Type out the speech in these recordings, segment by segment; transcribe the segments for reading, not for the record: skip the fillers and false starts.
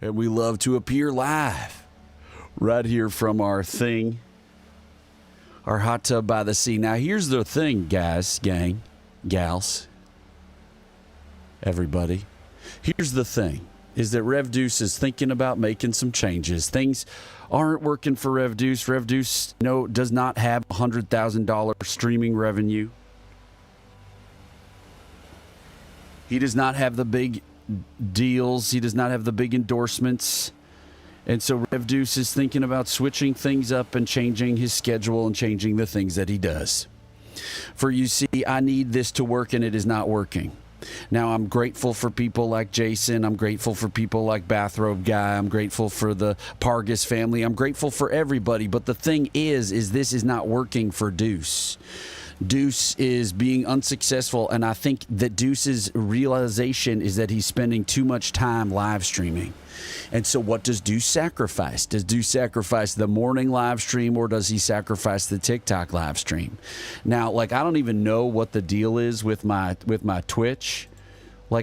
And we love to appear live right here from our thing, our hot tub by the sea. Now, here's the thing, guys, gang, gals, everybody. Here's the thing, is that Rev Deuce is thinking about making some changes. Things aren't working for Rev Deuce. Rev Deuce does not have $100,000 streaming revenue. He does not have the big deals. He does not have the big endorsements. And so Rev Deuce is thinking about switching things up and changing his schedule and changing the things that he does. For you see, I need this to work and it is not working. Now, I'm grateful for people like Jason. I'm grateful for people like Bathrobe Guy. I'm grateful for the Pargas family. I'm grateful for everybody. But the thing is this is not working for Deuce. Deuce is being unsuccessful, and I think that Deuce's realization is that he's spending too much time live streaming. And so what does Deuce sacrifice? Does Deuce sacrifice the morning live stream, or does he sacrifice the TikTok live stream? Now, I don't even know what the deal is with my Twitch.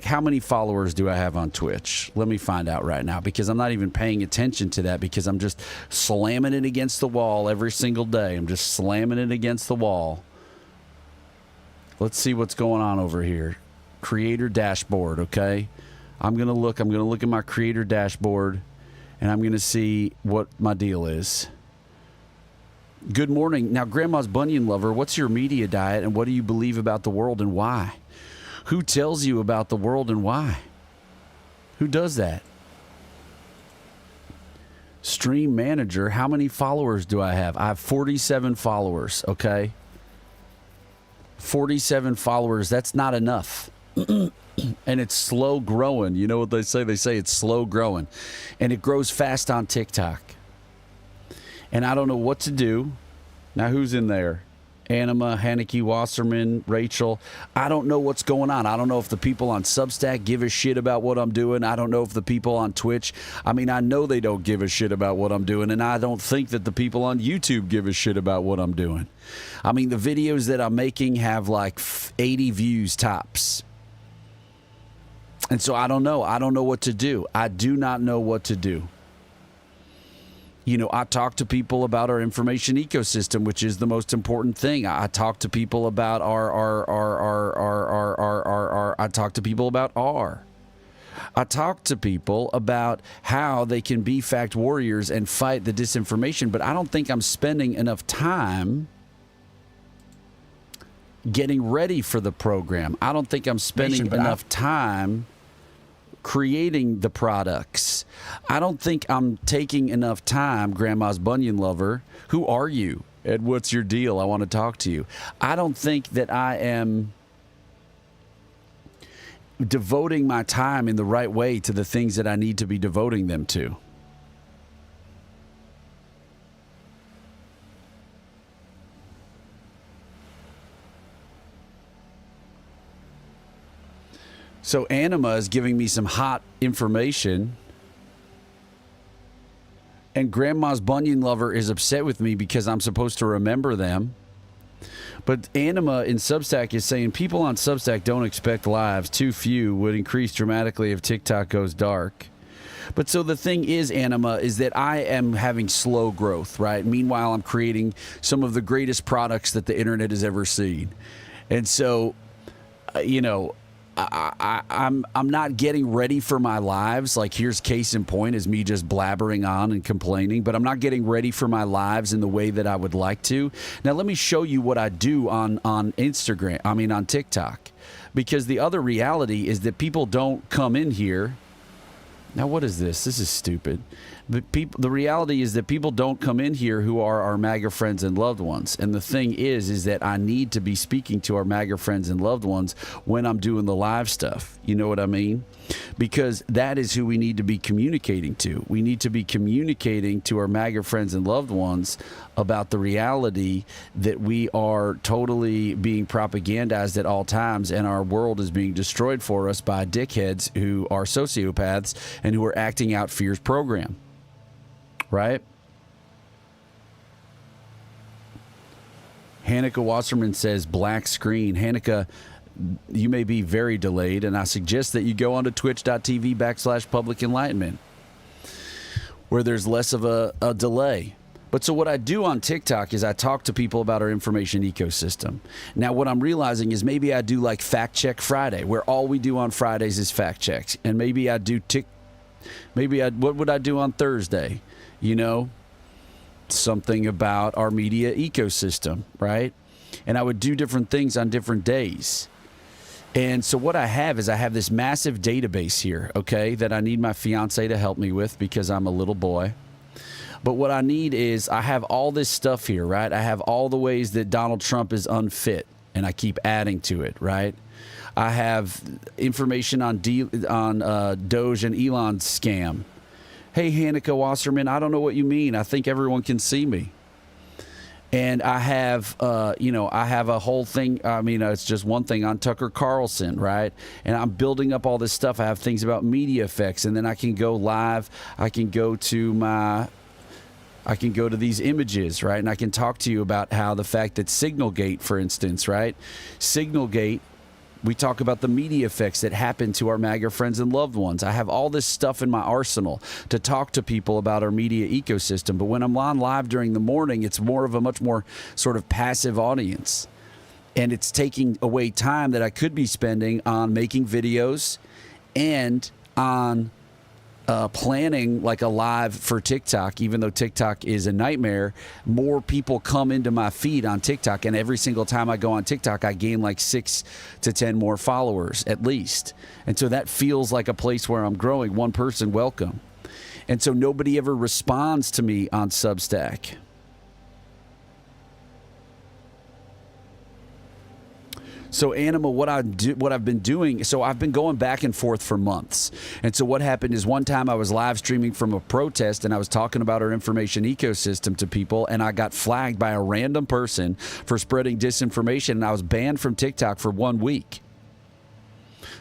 How many followers do I have on Twitch? Let me find out right now, because I'm not even paying attention to that, because I'm just slamming it against the wall every single day. I'm just slamming it against the wall. Let's see what's going on over here. Creator dashboard, okay? I'm going to look at my creator dashboard, and I'm going to see what my deal is. Good morning. Now, Grandma's Bunion Lover, what's your media diet, and what do you believe about the world and why? Who tells you about the world and why? Who does that? Stream manager, how many followers do I have? I have 47 followers, okay? 47 followers, that's not enough. And it's slow growing. You know what they say? They say it's slow growing. And it grows fast on TikTok. And I don't know what to do. Now, who's in there? Anima, Haneke, Wasserman, Rachel. I don't know what's going on. I don't know if the people on Substack give a shit about what I'm doing. I don't know if the people on Twitch, I know they don't give a shit about what I'm doing, and I don't think that the people on YouTube give a shit about what I'm doing. The videos that I'm making have 80 views tops. And so I don't know. I don't know what to do. I do not know what to do. I talk to people about our information ecosystem, which is the most important thing. I talk to people about I talk to people about R. I talk to people about how they can be fact warriors and fight the disinformation, but I don't think I'm spending enough time getting ready for the program. I don't think I'm spending enough time creating the products. I don't think I'm taking enough time, Grandma's Bunion Lover. Who are you? And what's your deal? I want to talk to you. I don't think that I am devoting my time in the right way to the things that I need to be devoting them to. So Anima is giving me some hot information, and Grandma's Bunion Lover is upset with me because I'm supposed to remember them. But Anima in Substack is saying people on Substack don't expect lives. Too few would increase dramatically if TikTok goes dark. But so the thing is, Anima, is that I am having slow growth, right? Meanwhile, I'm creating some of the greatest products that the internet has ever seen. And so, I'm not getting ready for my lives. Here's case in point is me just blabbering on and complaining, but I'm not getting ready for my lives in the way that I would like to. Now, let me show you what I do on Instagram, on TikTok, because the other reality is that people don't come in here. Now, what is this? This is stupid. But the reality is that people don't come in here who are our MAGA friends and loved ones. And the thing is that I need to be speaking to our MAGA friends and loved ones when I'm doing the live stuff. You know what I mean? Because that is who we need to be communicating to. We need to be communicating to our MAGA friends and loved ones about the reality that we are totally being propagandized at all times, and our world is being destroyed for us by dickheads who are sociopaths and who are acting out fear's program. Right? Haneke Wasserman says black screen. Haneke, you may be very delayed, and I suggest that you go onto twitch.tv/public enlightenment. where there's less of a delay. But so what I do on TikTok is I talk to people about our information ecosystem. Now, what I'm realizing is maybe I do like Fact Check Friday, where all we do on Fridays is fact checks. And maybe I do what would I do on Thursday? You know, something about our media ecosystem, right? And I would do different things on different days. And so what I have is I have this massive database here, okay, that I need my fiance to help me with because I'm a little boy. But what I need is I have all this stuff here, right? I have all the ways that Donald Trump is unfit, and I keep adding to it, right? I have information on Doge and Elon's scam. Hey, Hanneke Wasserman, I don't know what you mean. I think everyone can see me. And I have, I have a whole thing. I mean, it's just one thing on Tucker Carlson, right? And I'm building up all this stuff. I have things about media effects, and then I can go live. I can go to these images, right? And I can talk to you about how the fact that Signalgate, for instance, right? Signalgate, we talk about the media effects that happen to our MAGA friends and loved ones. I have all this stuff in my arsenal to talk to people about our media ecosystem. But when I'm on live during the morning, it's more of a much more sort of passive audience. And it's taking away time that I could be spending on making videos and on planning like a live for TikTok. Even though TikTok is a nightmare, more people come into my feed on TikTok, and every single time I go on TikTok, I gain like 6 to 10 more followers at least. And so that feels like a place where I'm growing. One person, welcome. And so nobody ever responds to me on Substack. So Anima, what I've been doing, so I've been going back and forth for months. And so what happened is one time I was live streaming from a protest and I was talking about our information ecosystem to people, and I got flagged by a random person for spreading disinformation, and I was banned from TikTok for 1 week.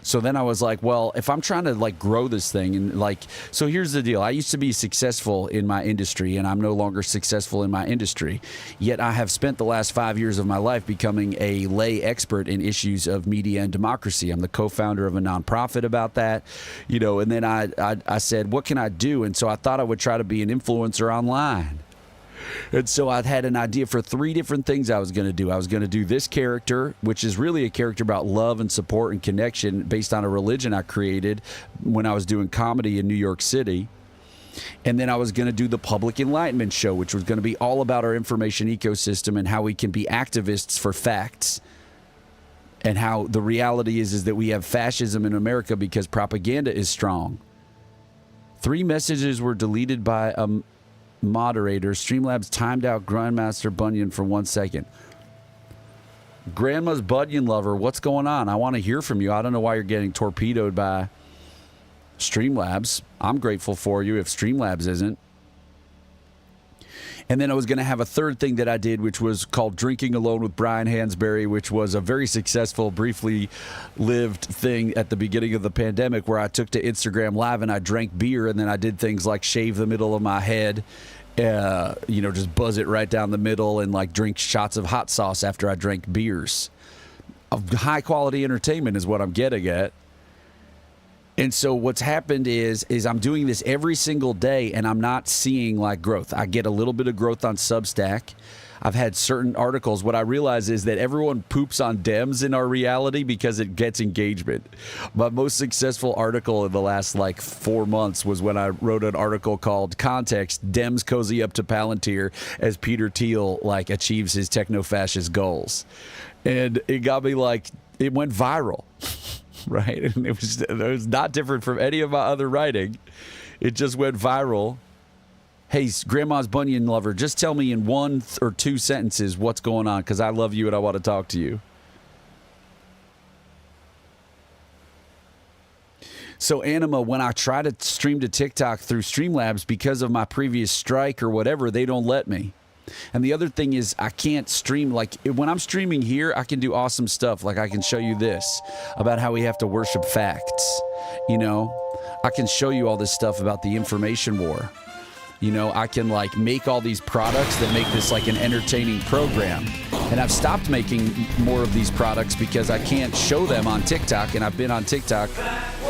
So then I was like, well, if I'm trying to like grow this thing and like, so here's the deal. I used to be successful in my industry, and I'm no longer successful in my industry. Yet I have spent the last 5 years of my life becoming a lay expert in issues of media and democracy. I'm the co-founder of a nonprofit about that, you know, and then I said, what can I do? And so I thought I would try to be an influencer online. And so I had an idea for 3 different things I was going to do. I was going to do this character, which is really a character about love and support and connection based on a religion I created when I was doing comedy in New York City. And then I was going to do the Public Enlightenment Show, which was going to be all about our information ecosystem and how we can be activists for facts. And how the reality is that we have fascism in America because propaganda is strong. 3 messages were deleted by moderator. Streamlabs timed out Grandmaster Bunyan for 1 second. Grandma's Bunyan lover, what's going on? I want to hear from you. I don't know why you're getting torpedoed by Streamlabs. I'm grateful for you if Streamlabs isn't. And then I was going to have a 3rd thing that I did, which was called Drinking Alone with Brian Hansberry, which was a very successful, briefly lived thing at the beginning of the pandemic, where I took to Instagram Live and I drank beer, and then I did things like shave the middle of my head, just buzz it right down the middle, and like drink shots of hot sauce after I drank beers. High quality entertainment is what I'm getting at. And so what's happened is I'm doing this every single day, and I'm not seeing like growth. I get a little bit of growth on Substack. I've had certain articles. What I realize is that everyone poops on Dems in our reality because it gets engagement. My most successful article in the last like 4 months was when I wrote an article called Context, Dems Cozy Up to Palantir as Peter Thiel like achieves his techno-fascist goals. And it got me like, it went viral. Right? And it was not different from any of my other writing. It just went viral. Hey, Grandma's Bunyan lover, just tell me in 1 or 2 sentences what's going on, because I love you and I want to talk to you. So Anima, when I try to stream to TikTok through Streamlabs, because of my previous strike or whatever, they don't let me. And the other thing is I can't stream, like when I'm streaming here, I can do awesome stuff. Like I can show you this about how we have to worship facts. You know, I can show you all this stuff about the information war. You know, I can like make all these products that make this like an entertaining program. And I've stopped making more of these products because I can't show them on TikTok. And I've been on TikTok.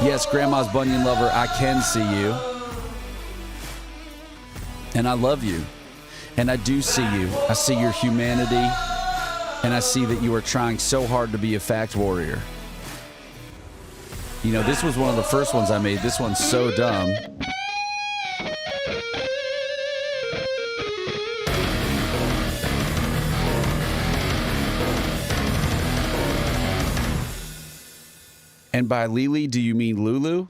Yes, Grandma's Bunyan lover, I can see you. And I love you. And I do see you. I see your humanity. And I see that you are trying so hard to be a fact warrior. You know, this was one of the first ones I made. This one's so dumb. And by Lily, do you mean Lulu?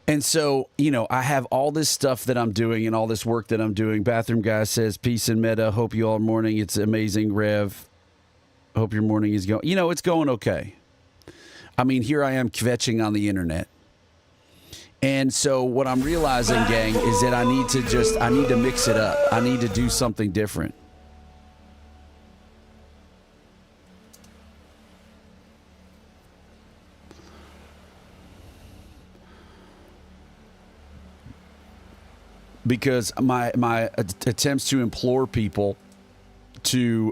And so, you know, I have all this stuff that I'm doing and all this work that I'm doing. Bathroom Guy says, peace and meta. Hope you all morning. It's amazing, Rev. Hope your morning is going, you know, it's going okay. I mean, here I am kvetching on the internet. And so what I'm realizing, gang, is that I need to mix it up. I need to do something different. Because my attempts to implore people to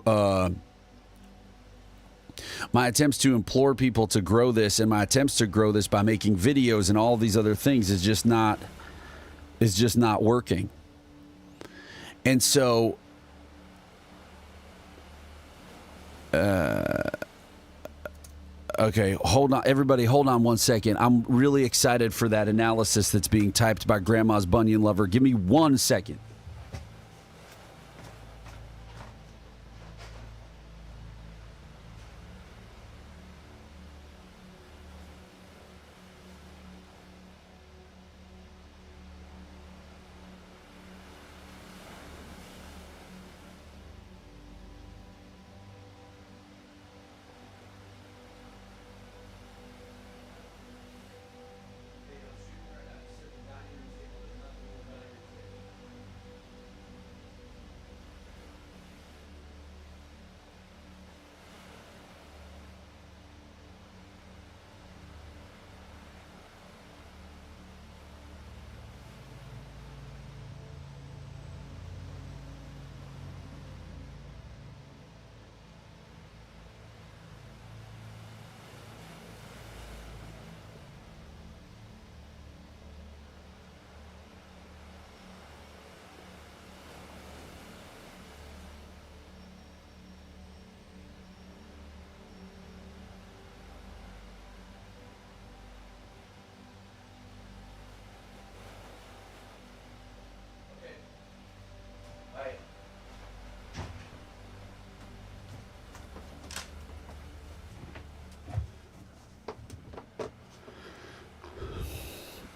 grow this, and my attempts to grow this by making videos and all these other things is just not working. And so okay, hold on. Everybody, hold on one second. I'm really excited for that analysis that's being typed by Grandma's Bunyan Lover. Give me 1 second.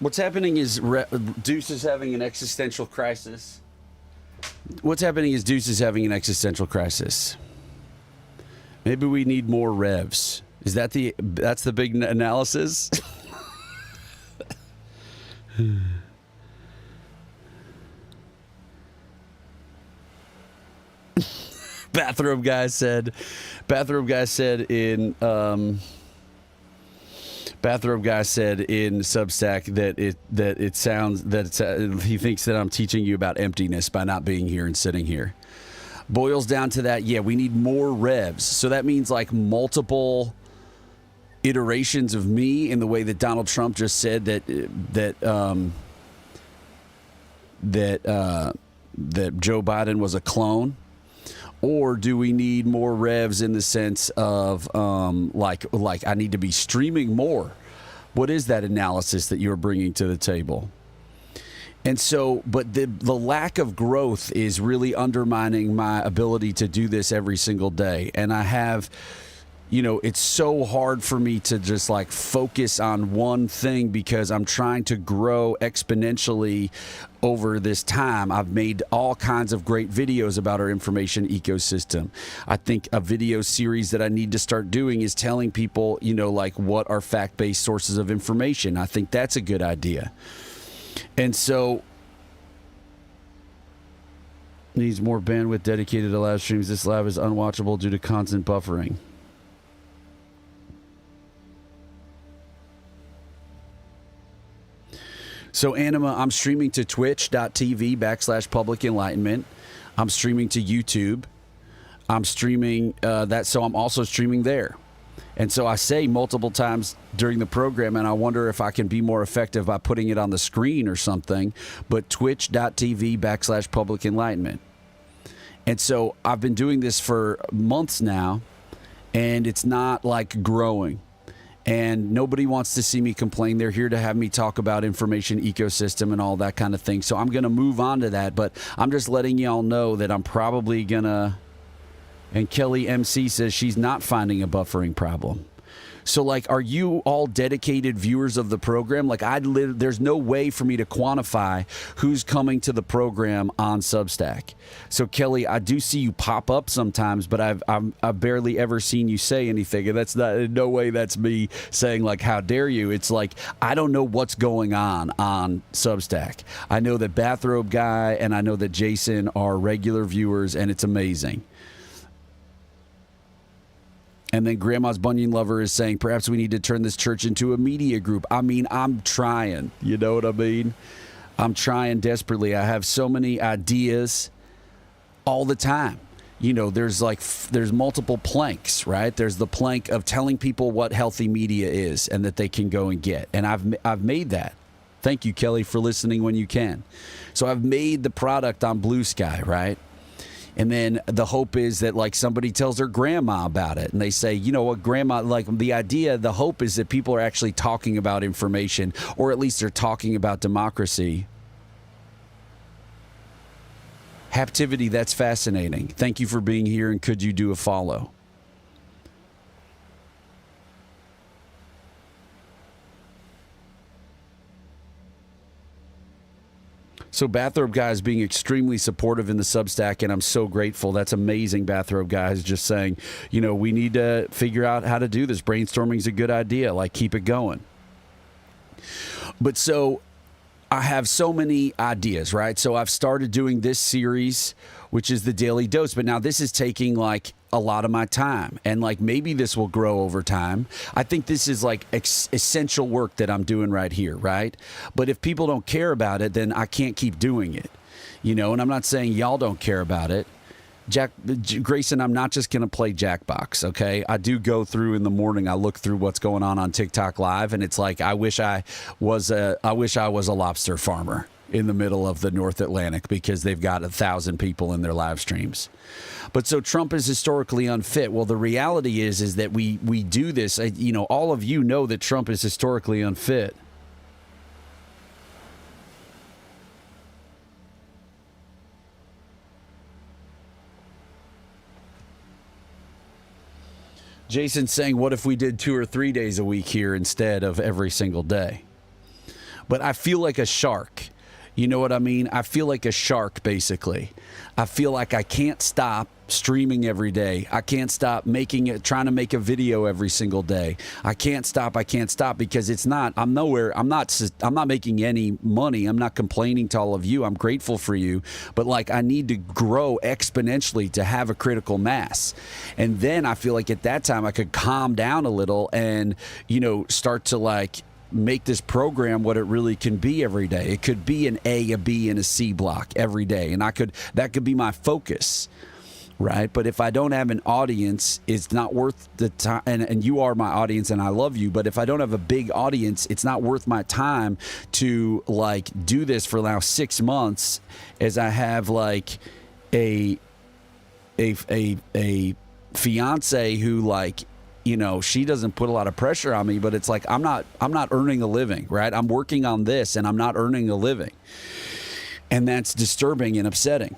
What's happening is Deuce is having an existential crisis. Maybe we need more revs. That's the big analysis? Bathroom guy said in Substack that he thinks that I'm teaching you about emptiness by not being here and sitting here. Boils down to that, yeah, we need more revs. So that means like multiple iterations of me in the way that Donald Trump just said that Joe Biden was a clone. Or do we need more revs in the sense of like I need to be streaming more? What is that analysis that you're bringing to the table? And so, but the lack of growth is really undermining my ability to do this every single day. And I have, you know, it's so hard for me to just like focus on one thing because I'm trying to grow exponentially over this time. I've made all kinds of great videos about our information ecosystem. I think a video series that I need to start doing is telling people, you know, like what are fact-based sources of information. I think that's a good idea. And so needs more bandwidth dedicated to live streams. This live is unwatchable due to constant buffering. So Anima, I'm streaming to twitch.tv/public enlightenment. I'm streaming to YouTube. I'm streaming that, so I'm also streaming there. And so I say multiple times during the program, and I wonder if I can be more effective by putting it on the screen or something, but twitch.tv/public enlightenment. And so I've been doing this for months now, and it's not like growing. And nobody wants to see me complain. They're here to have me talk about information ecosystem and all that kind of thing. So I'm going to move on to that, but I'm just letting y'all know that I'm probably going to... And Kelly MC says she's not finding a buffering problem. So, like, are you all dedicated viewers of the program? Like, there's no way for me to quantify who's coming to the program on Substack. So, Kelly, I do see you pop up sometimes, but I've barely ever seen you say anything. And that's not, in no way that's me saying, like, how dare you? It's like, I don't know what's going on Substack. I know that Bathrobe Guy and I know that Jason are regular viewers, and it's amazing. And then Grandma's Bunion Lover is saying, perhaps we need to turn this church into a media group. I mean, I'm trying. You know what I mean? I'm trying desperately. I have so many ideas all the time. You know, there's multiple planks, right? There's the plank of telling people what healthy media is and that they can go and get. And I've made that. Thank you, Kelly, for listening when you can. So I've made the product on Blue Sky, right? And then the hope is that, like, somebody tells their grandma about it and they say, you know what, grandma, like, the hope is that people are actually talking about information, or at least they're talking about democracy. Haptivity, that's fascinating. Thank you for being here, and could you do a follow? So Bathrobe Guy is being extremely supportive in the Substack, and I'm so grateful. That's amazing, Bathrobe Guy is just saying, you know, we need to figure out how to do this. Brainstorming is a good idea. Like, keep it going. But so I have so many ideas, right? So I've started doing this series, which is the Daily Dose. But now this is taking, like, a lot of my time, and, like, maybe this will grow over time. I think this is, like, essential work that I'm doing right here, right? But if people don't care about it, then I can't keep doing it, you know. And I'm not saying y'all don't care about it. Grayson, I'm not just going to play Jackbox, okay? I do go through in the morning. I look through what's going on TikTok Live, and it's like, I wish I was a lobster farmer in the middle of the North Atlantic, because they've got 1,000 people in their live streams. But so Trump is historically unfit. Well, the reality is that we do this. You know, all of you know that Trump is historically unfit. Jason's saying, what if we did 2 or 3 days a week here instead of every single day? But I feel like a shark. You know what I mean? I feel like a shark, basically. I feel like I can't stop streaming every day. I can't stop trying to make a video every single day. I can't stop because I'm not making any money. I'm not complaining to all of you. I'm grateful for you. But, like, I need to grow exponentially to have a critical mass. And then I feel like at that time I could calm down a little and, you know, start to, like, make this program what it really can be every day. It could be an A, a B, and a C block every day. And that could be my focus, right? But if I don't have an audience, it's not worth the time. And you are my audience, and I love you. But if I don't have a big audience, it's not worth my time to, like, do this for now 6 months, as I have, like, a fiance who, like, you know, she doesn't put a lot of pressure on me, but it's like, I'm not earning a living, right? I'm working on this and I'm not earning a living. And that's disturbing and upsetting.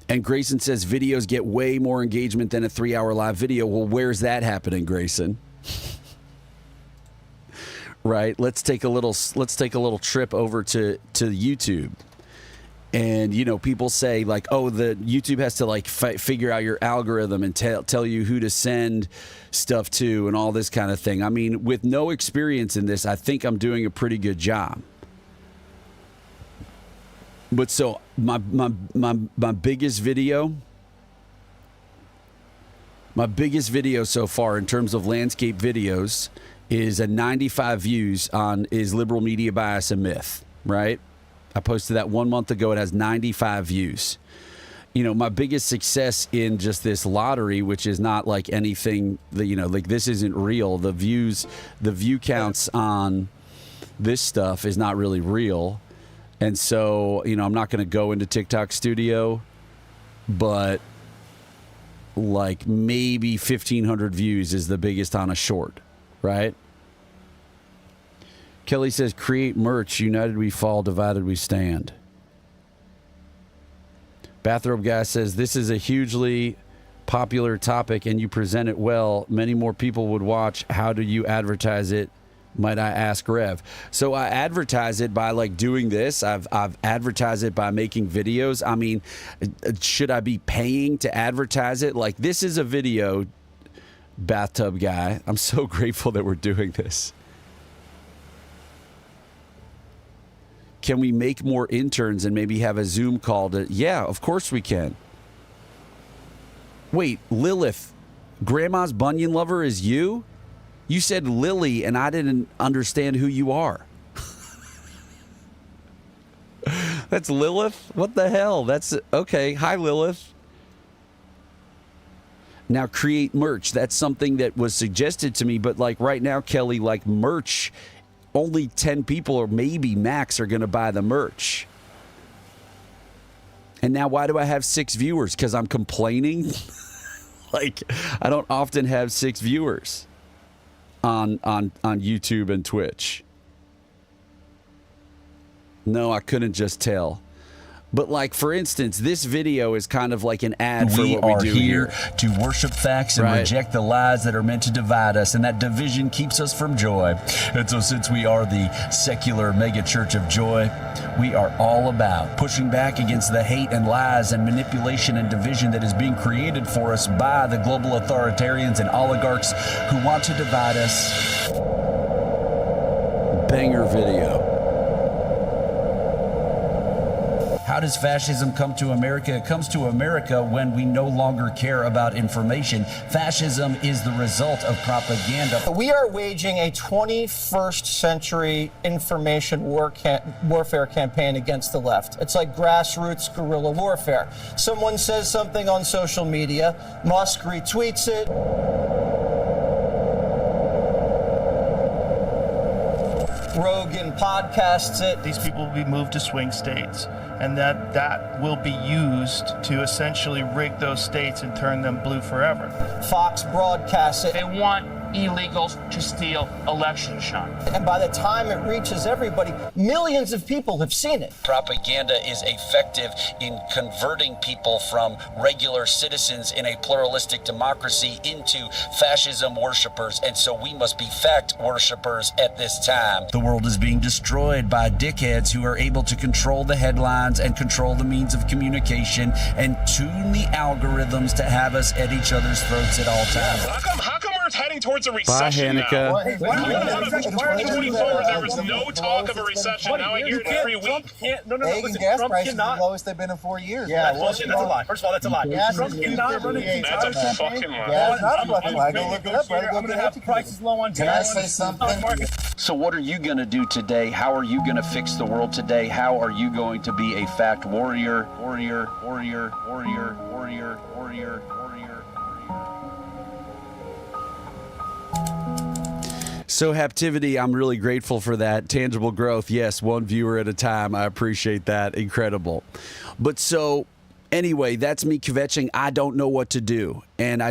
And Grayson says videos get way more engagement than a 3-hour live video. Well, where's that happening, Grayson? Right? Let's take a little trip over to YouTube. And, you know, people say, like, oh, the YouTube has to, like, figure out your algorithm and tell you who to send stuff to and all this kind of thing. I mean, with no experience in this, I think I'm doing a pretty good job. But so my biggest video so far in terms of landscape videos is a 95 views is Liberal Media Bias a Myth, right? I posted that 1 month ago. It has 95 views. my biggest success in just this lottery, which is not like anything that, like this isn't real. The view counts on this stuff is not really real. And so, I'm not going to go into TikTok Studio, but like maybe 1,500 views is the biggest on a short, right? Kelly says, create merch. United we fall, divided we stand. Bathrobe Guy says, this is a hugely popular topic and you present it well. Many more people would watch. How do you advertise it? Might I ask Rev? So I advertise it by like doing this. I've advertised it by making videos. I mean, should I be paying to advertise it? Like, this is a video, Bathtub Guy. I'm so grateful that we're doing this. Can we make more interns and maybe have a Zoom call to... Yeah, of course we can. Wait, Lilith, Grandma's Bunion Lover is you? You said Lily, and I didn't understand who you are. That's Lilith? What the hell? That's... Okay, hi, Lilith. Now, create merch. That's something that was suggested to me, but like right now, Kelly, like merch... Only 10 people or maybe max are going to buy the merch. And now why do I have 6 viewers? Because I'm complaining? Like, I don't often have 6 viewers on YouTube and Twitch. No, I couldn't just tell. But like, for instance, this video is kind of like an ad for what we do here. To worship facts and reject the lies that are meant to divide us, and that division keeps us from joy. And so since we are the secular mega church of joy, we are all about pushing back against the hate and lies and manipulation and division that is being created for us by the global authoritarians and oligarchs who want to divide us. Banger video. How does fascism come to America? It comes to America when we no longer care about information. Fascism is the result of propaganda. We are waging a 21st century information warfare campaign against the left. It's like grassroots guerrilla warfare. Someone says something on social media, Musk retweets it. Rogan podcasts it. These people will be moved to swing states, and that will be used to essentially rig those states and turn them blue forever. Fox broadcasts it. They want illegals to steal election shine. And by the time it reaches everybody, millions of people have seen it. Propaganda is effective in converting people from regular citizens in a pluralistic democracy into fascism worshipers, and so we must be fact worshipers at this time. The world is being destroyed by dickheads who are able to control the headlines and control the means of communication and tune the algorithms to have us at each other's throats at all times. How come we're heading towards a recession now? Bye, Hanukkah. 2024, there was no talk of a recession. Now I hear it every week. Egg and gas prices are the lowest they've been in 4 years. Yeah, That's a lie. First of all, that's a lie. Trump cannot run a That's a fucking lie. Yeah, it's not a fucking lie. Go look it up. Right? I'm going to have prices low on Can I say something? So what are you going to do today? How are you going to fix the world today? How are you going to be a fact warrior? Warrior. So Haptivity, I'm really grateful for that. Tangible growth, yes, 1 viewer at a time. I appreciate that. Incredible. But so anyway, that's me kvetching. I don't know what to do. And I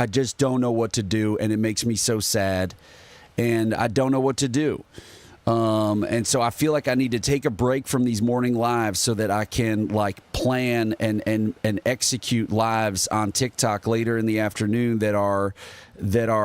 just don't know what to do. And it makes me so sad. And I don't know what to do. And so I feel like I need to take a break from these morning lives so that I can like plan and execute lives on TikTok later in the afternoon that are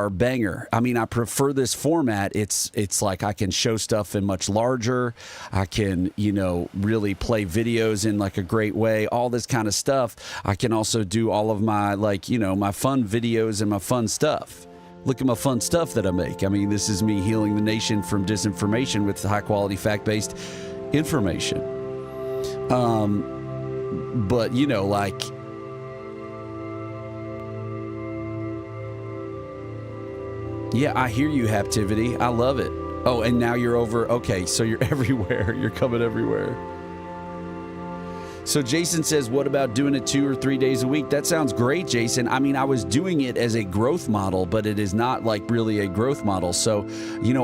banger. I mean, I prefer this format. It's like I can show stuff in much larger. I can, really play videos in like a great way, all this kind of stuff. I can also do all of my my fun videos and my fun stuff. Look at my fun stuff that I make. I mean, this is me healing the nation from disinformation with high-quality, fact-based information. But, yeah, I hear you, Haptivity. I love it. Oh, and now you're over. Okay, so you're everywhere. You're coming everywhere. So Jason says, what about doing it 2 or 3 days a week? That sounds great, Jason. I mean, I was doing it as a growth model, but it is not like really a growth model. So,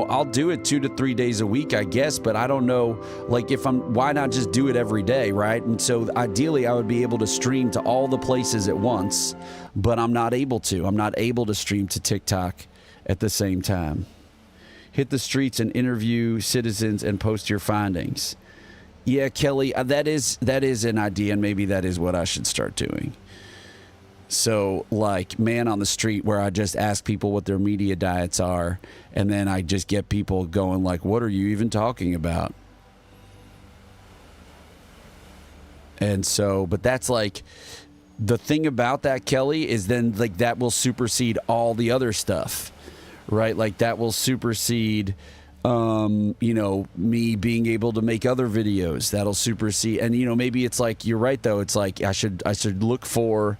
I'll do it 2 to 3 days a week, I guess, but I don't know, like why not just do it every day, right? And so ideally I would be able to stream to all the places at once, but I'm not able to. I'm not able to stream to TikTok at the same time. Hit the streets and interview citizens and post your findings. Yeah, Kelly, that is an idea, and maybe that is what I should start doing. So, like, man on the street, where I just ask people what their media diets are, and then I just get people going like, what are you even talking about? And so, but that's like, the thing about that, Kelly, is then like that will supersede all the other stuff, right? Like that will supersede me being able to make other videos. That'll supersede, and maybe it's like, you're right though, it's like I should look for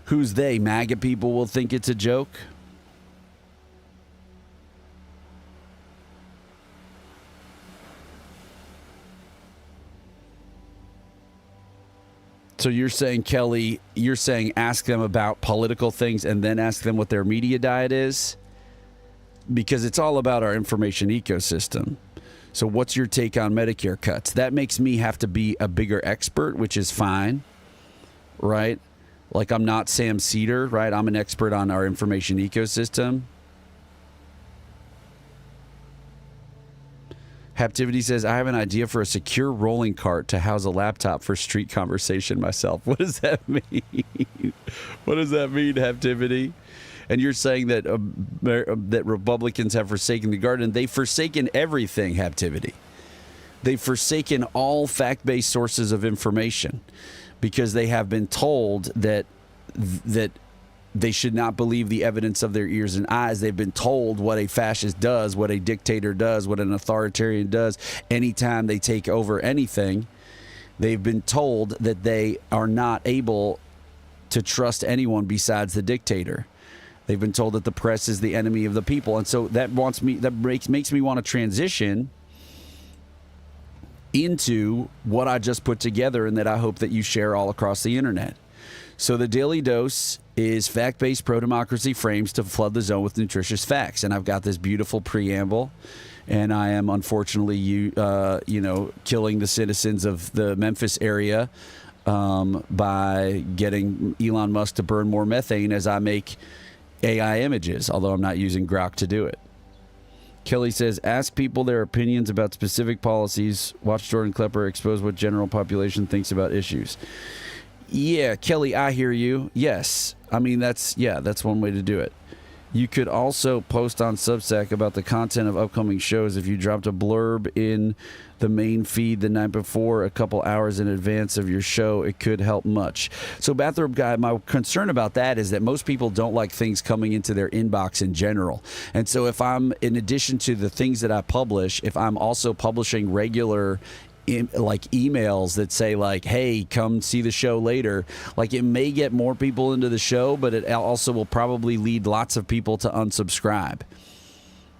who's they. MAGA people will think it's a joke. So you're saying, Kelly, ask them about political things and then ask them what their media diet is? Because it's all about our information ecosystem. So what's your take on Medicare cuts? That makes me have to be a bigger expert, which is fine, right? Like I'm not Sam Cedar, right? I'm an expert on our information ecosystem. Haptivity says, I have an idea for a secure rolling cart to house a laptop for street conversation myself. What does that mean? What does that mean, Haptivity? And you're saying that that Republicans have forsaken the garden. They've forsaken everything, Haptivity. They've forsaken all fact-based sources of information because they have been told that they should not believe the evidence of their ears and eyes. They've been told what a fascist does, what a dictator does, what an authoritarian does. Anytime they take over anything, they've been told that they are not able to trust anyone besides the dictator. They've been told that the press is the enemy of the people. And so that makes me want to transition into what I just put together and that I hope that you share all across the internet. So the Daily Dose is fact-based pro-democracy frames to flood the zone with nutritious facts. And I've got this beautiful preamble, and I am unfortunately, killing the citizens of the Memphis area by getting Elon Musk to burn more methane as I make AI images, although I'm not using Grok to do it. Kelly says, ask people their opinions about specific policies. Watch Jordan Klepper expose what general population thinks about issues. Yeah, Kelly, I hear you. Yes. I mean, that's one way to do it. You could also post on Substack about the content of upcoming shows. If you dropped a blurb in the main feed the night before, a couple hours in advance of your show, it could help much. So, Bathrobe Guy, my concern about that is that most people don't like things coming into their inbox in general. And so if I'm, in addition to the things that I publish, if I'm also publishing regular emails that say like, hey, come see the show later, like it may get more people into the show, but it also will probably lead lots of people to unsubscribe.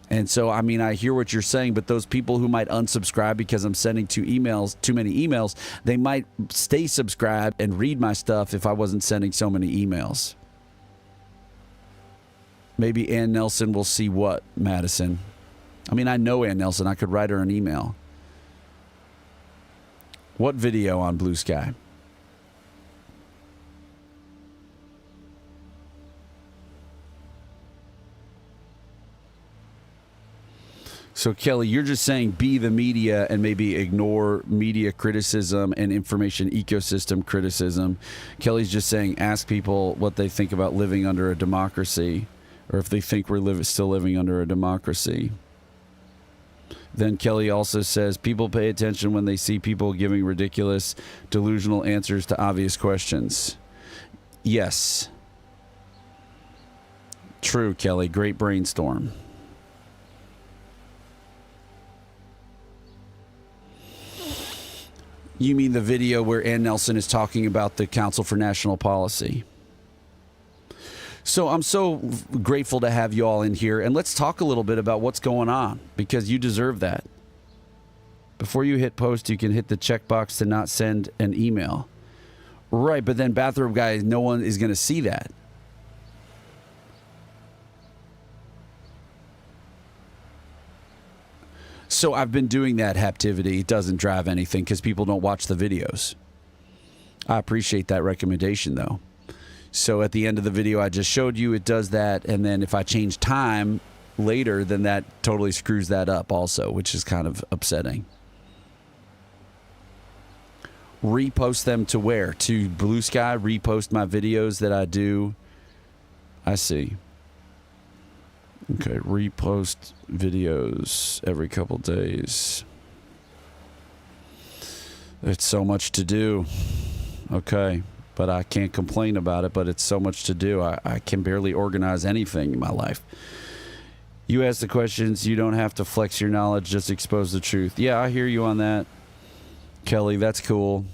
And so, I mean, I hear what you're saying, but those people who might unsubscribe because I'm sending too many emails, they might stay subscribed and read my stuff if I wasn't sending so many emails. Maybe Ann Nelson will see what, Madison? I mean, I know Ann Nelson. I could write her an email. What video on Blue Sky? So, Kelly, you're just saying be the media and maybe ignore media criticism and information ecosystem criticism. Kelly's just saying ask people what they think about living under a democracy, or if they think we're still living under a democracy. Then Kelly also says people pay attention when they see people giving ridiculous, delusional answers to obvious questions. Yes. True, Kelly. Great brainstorm. You mean the video where Ann Nelson is talking about the Council for National Policy? So I'm so grateful to have you all in here, and let's talk a little bit about what's going on, because you deserve that. Before you hit post, you can hit the checkbox to not send an email. Right, but then bathrobe guy, no one is going to see that. So I've been doing that, Haptivity. It doesn't drive anything because people don't watch the videos. I appreciate that recommendation, though. So at the end of the video I just showed you, it does that. And then if I change time later, then that totally screws that up also, which is kind of upsetting. Repost them to where? To Blue Sky? Repost my videos that I do? I see. Okay, repost videos every couple days. It's so much to do. Okay, but I can't complain about it, but it's so much to do. I can barely organize anything in my life. You ask the questions, you don't have to flex your knowledge, just expose the truth. Yeah, I hear you on that, Kelly. That's cool.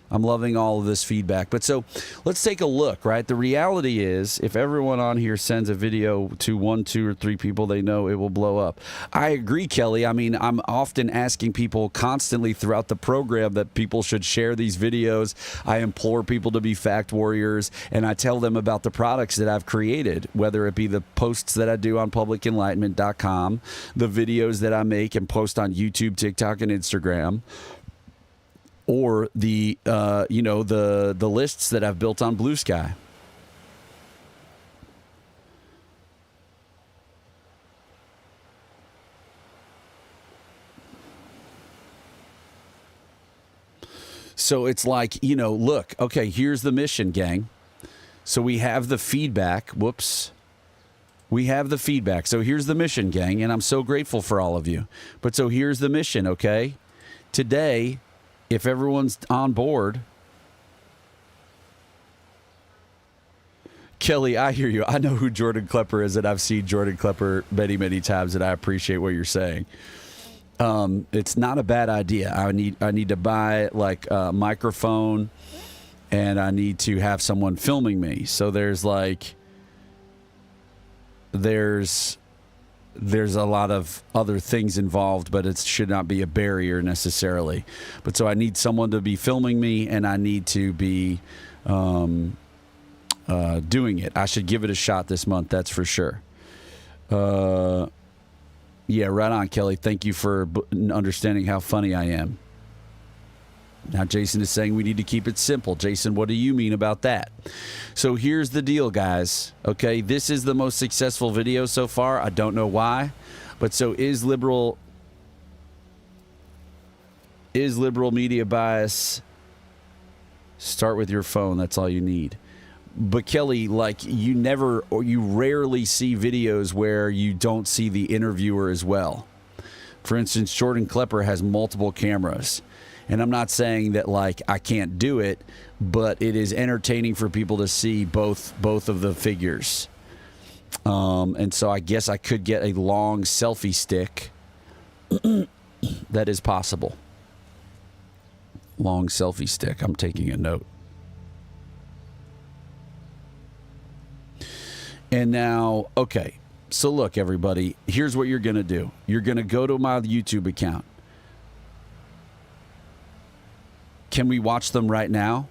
I'm loving all of this feedback. But so let's take a look, right? The reality is if everyone on here sends a video to 1, 2, or 3 people they know, it will blow up. I agree, Kelly. I mean, I'm often asking people constantly throughout the program that people should share these videos. I implore people to be fact warriors, and I tell them about the products that I've created, whether it be the posts that I do on publicenlightenment.com, the videos that I make and post on YouTube, TikTok, and Instagram, or the the lists that I've built on Blue Sky. So it's like, look, okay, here's the mission, gang. So we have the feedback. Whoops. We have the feedback. So here's the mission, gang, and I'm so grateful for all of you. But so here's the mission, okay? Today, if everyone's on board, Kelly, I hear you. I know who Jordan Klepper is, and I've seen Jordan Klepper many, many times, and I appreciate what you're saying. It's not a bad idea. I need to buy like a microphone, and I need to have someone filming me. So there's a lot of other things involved, but it should not be a barrier necessarily. But so I need someone to be filming me, and I need to be doing it. I should give it a shot this month, that's for sure. Yeah, right on, Kelly. Thank you for understanding how funny I am. Now Jason is saying we need to keep it simple. Jason, what do you mean about that? So here's the deal, guys. Okay, this is the most successful video so far. I don't know why, but so is liberal media bias. Start with your phone. That's all you need. But Kelly, like you rarely see videos where you don't see the interviewer as well. For instance, Jordan Klepper has multiple cameras. And I'm not saying that like I can't do it, but it is entertaining for people to see both of the figures. And so I guess I could get a long selfie stick. That is possible. Long selfie stick. I'm taking a note. And now, okay. So look, everybody, here's what you're going to do. You're going to go to my YouTube account. Can we watch them right now?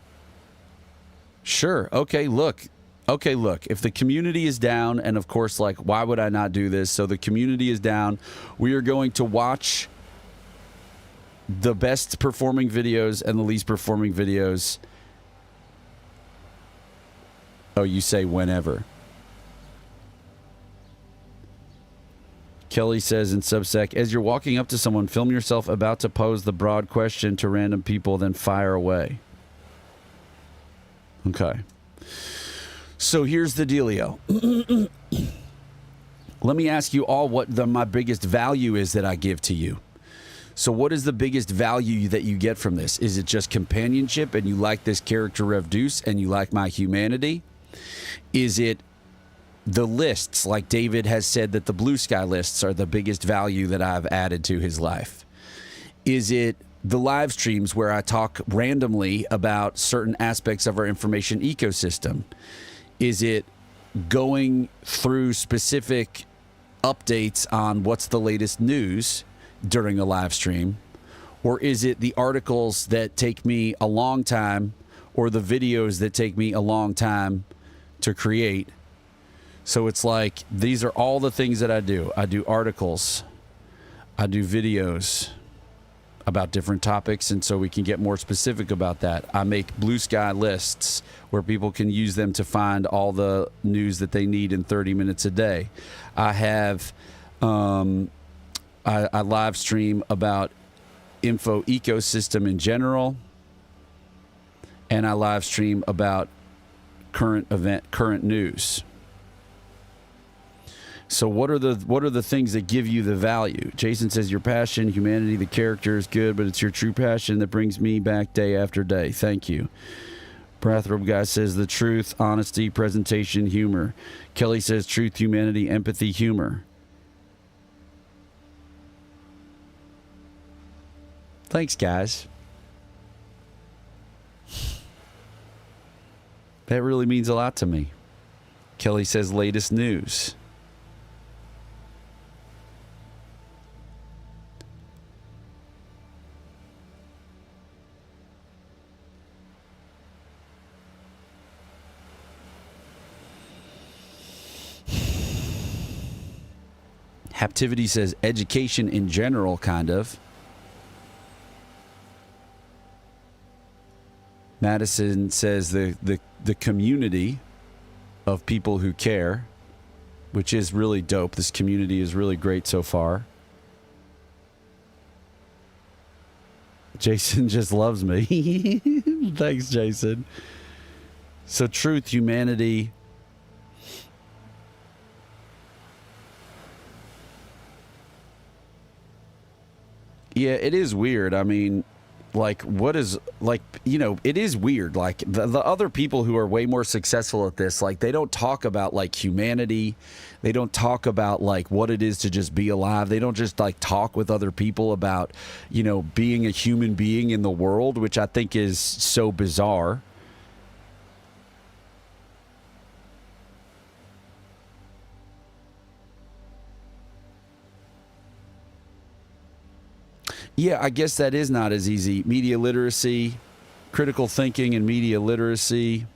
Sure. Okay, look. If the community is down, and of course, like, why would I not do this? So the community is down. We are going to watch the best performing videos and the least performing videos. Oh, you say whenever. Kelly says in Substack, as you're walking up to someone, film yourself about to pose the broad question to random people, then fire away. Okay. So here's the dealio. Let me ask you all what my biggest value is that I give to you. So what is the biggest value that you get from this? Is it just companionship and you like this character Rev Deuce and you like my humanity? Is it the lists, like David has said that the Blue Sky lists are the biggest value that I've added to his life? Is it the live streams where I talk randomly about certain aspects of our information ecosystem? Is it going through specific updates on what's the latest news during a live stream? Or is it the articles that take me a long time or the videos that take me a long time to create? So it's like, these are all the things that I do. I do articles. I do videos about different topics, and so we can get more specific about that. I make blue sky lists where people can use them to find all the news that they need in 30 minutes a day. I have, I live stream about info ecosystem in general, and I live stream about current news. So what are the things that give you the value? Jason says your passion, humanity, the character is good, but it's your true passion that brings me back day after day. Thank you. Brathrobe guy says the truth, honesty, presentation, humor. Kelly says truth, humanity, empathy, humor. Thanks, guys. That really means a lot to me. Kelly says latest news. Haptivity says education in general, kind of. Madison says the community of people who care, which is really dope. This community is really great so far. Jason just loves me. Thanks, Jason. So truth, humanity. Yeah, it is weird. I mean, like, what is, like, you know, it is weird. Like, the other people who are way more successful at this, like, they don't talk about, like, humanity. They don't talk about, like, what it is to just be alive. They don't just, like, talk with other people about, you know, being a human being in the world, which I think is so bizarre. Yeah, I guess that is not as easy. Media literacy, critical thinking and media literacy.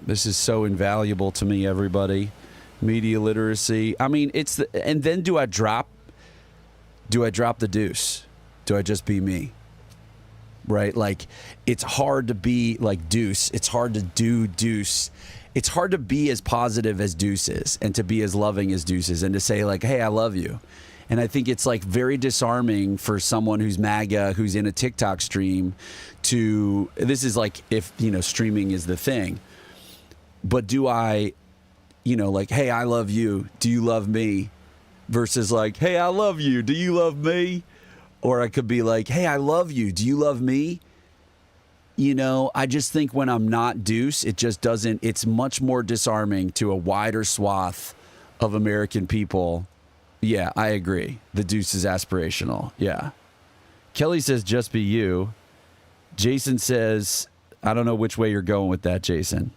This is so invaluable to me, everybody. Media literacy. I mean, it's the, and then do I drop the deuce? Do I just be me? Right? Like, it's hard to be like Deuce. It's hard to do Deuce. It's hard to be as positive as Deuce is and to be as loving as Deuce is and to say, like, hey, I love you. And I think it's, like, very disarming for someone who's MAGA, who's in a TikTok stream to, this is like if, you know, streaming is the thing. But do I, you know, like, hey, I love you. Do you love me? Versus like, hey, I love you. Do you love me? Or I could be like, hey, I love you. Do you love me? You know, I just think when I'm not Deuce, it just doesn't, it's much more disarming to a wider swath of American people. Yeah, I agree. The Deuce is aspirational. Yeah. Kelly says, just be you. Jason says, I don't know which way you're going with that, Jason.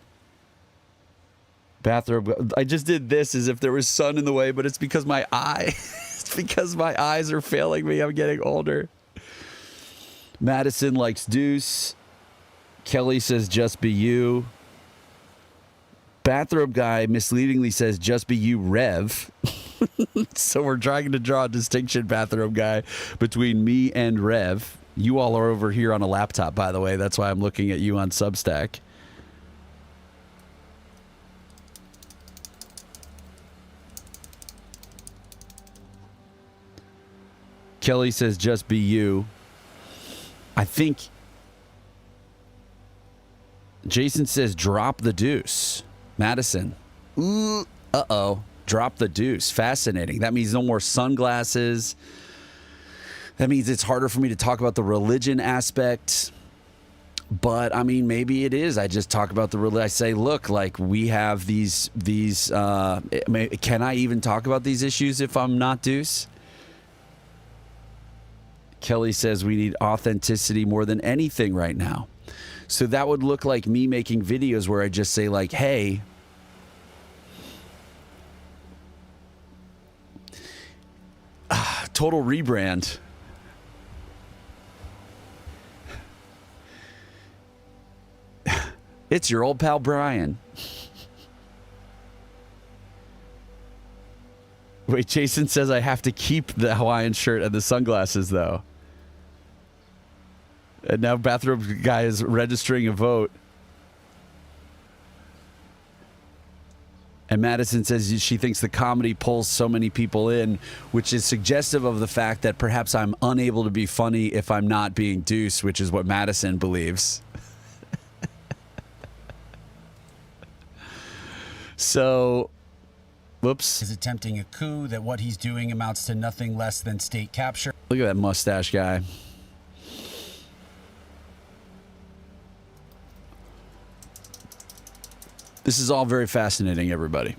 Bathrobe. I just did this as if there was sun in the way, but it's because my eye, it's because my eyes are failing me. I'm getting older. Madison likes Deuce. Kelly says, just be you. Bathrobe guy misleadingly says, just be you, Rev. So we're trying to draw a distinction, Bathrobe guy, between me and Rev. You all are over here on a laptop, by the way. That's why I'm looking at you on Substack. Kelly says, just be you. I think Jason says, drop the deuce. Madison. Ooh, uh-oh. Drop the deuce. Fascinating. That means no more sunglasses. That means it's harder for me to talk about the religion aspect. But, I mean, maybe it is. I just talk about the religion. I say, look, like, we have these can I even talk about these issues if I'm not Deuce? Kelly says we need authenticity more than anything right now. So that would look like me making videos where I just say like, hey, total rebrand. It's your old pal Brian. Wait, Jason says I have to keep the Hawaiian shirt and the sunglasses, though. And now bathrobe guy is registering a vote. And Madison says she thinks the comedy pulls so many people in, which is suggestive of the fact that perhaps I'm unable to be funny if I'm not being Deuce, which is what Madison believes. So, whoops. Is attempting a coup, that what he's doing amounts to nothing less than state capture. Look at that mustache guy. This is all very fascinating, everybody.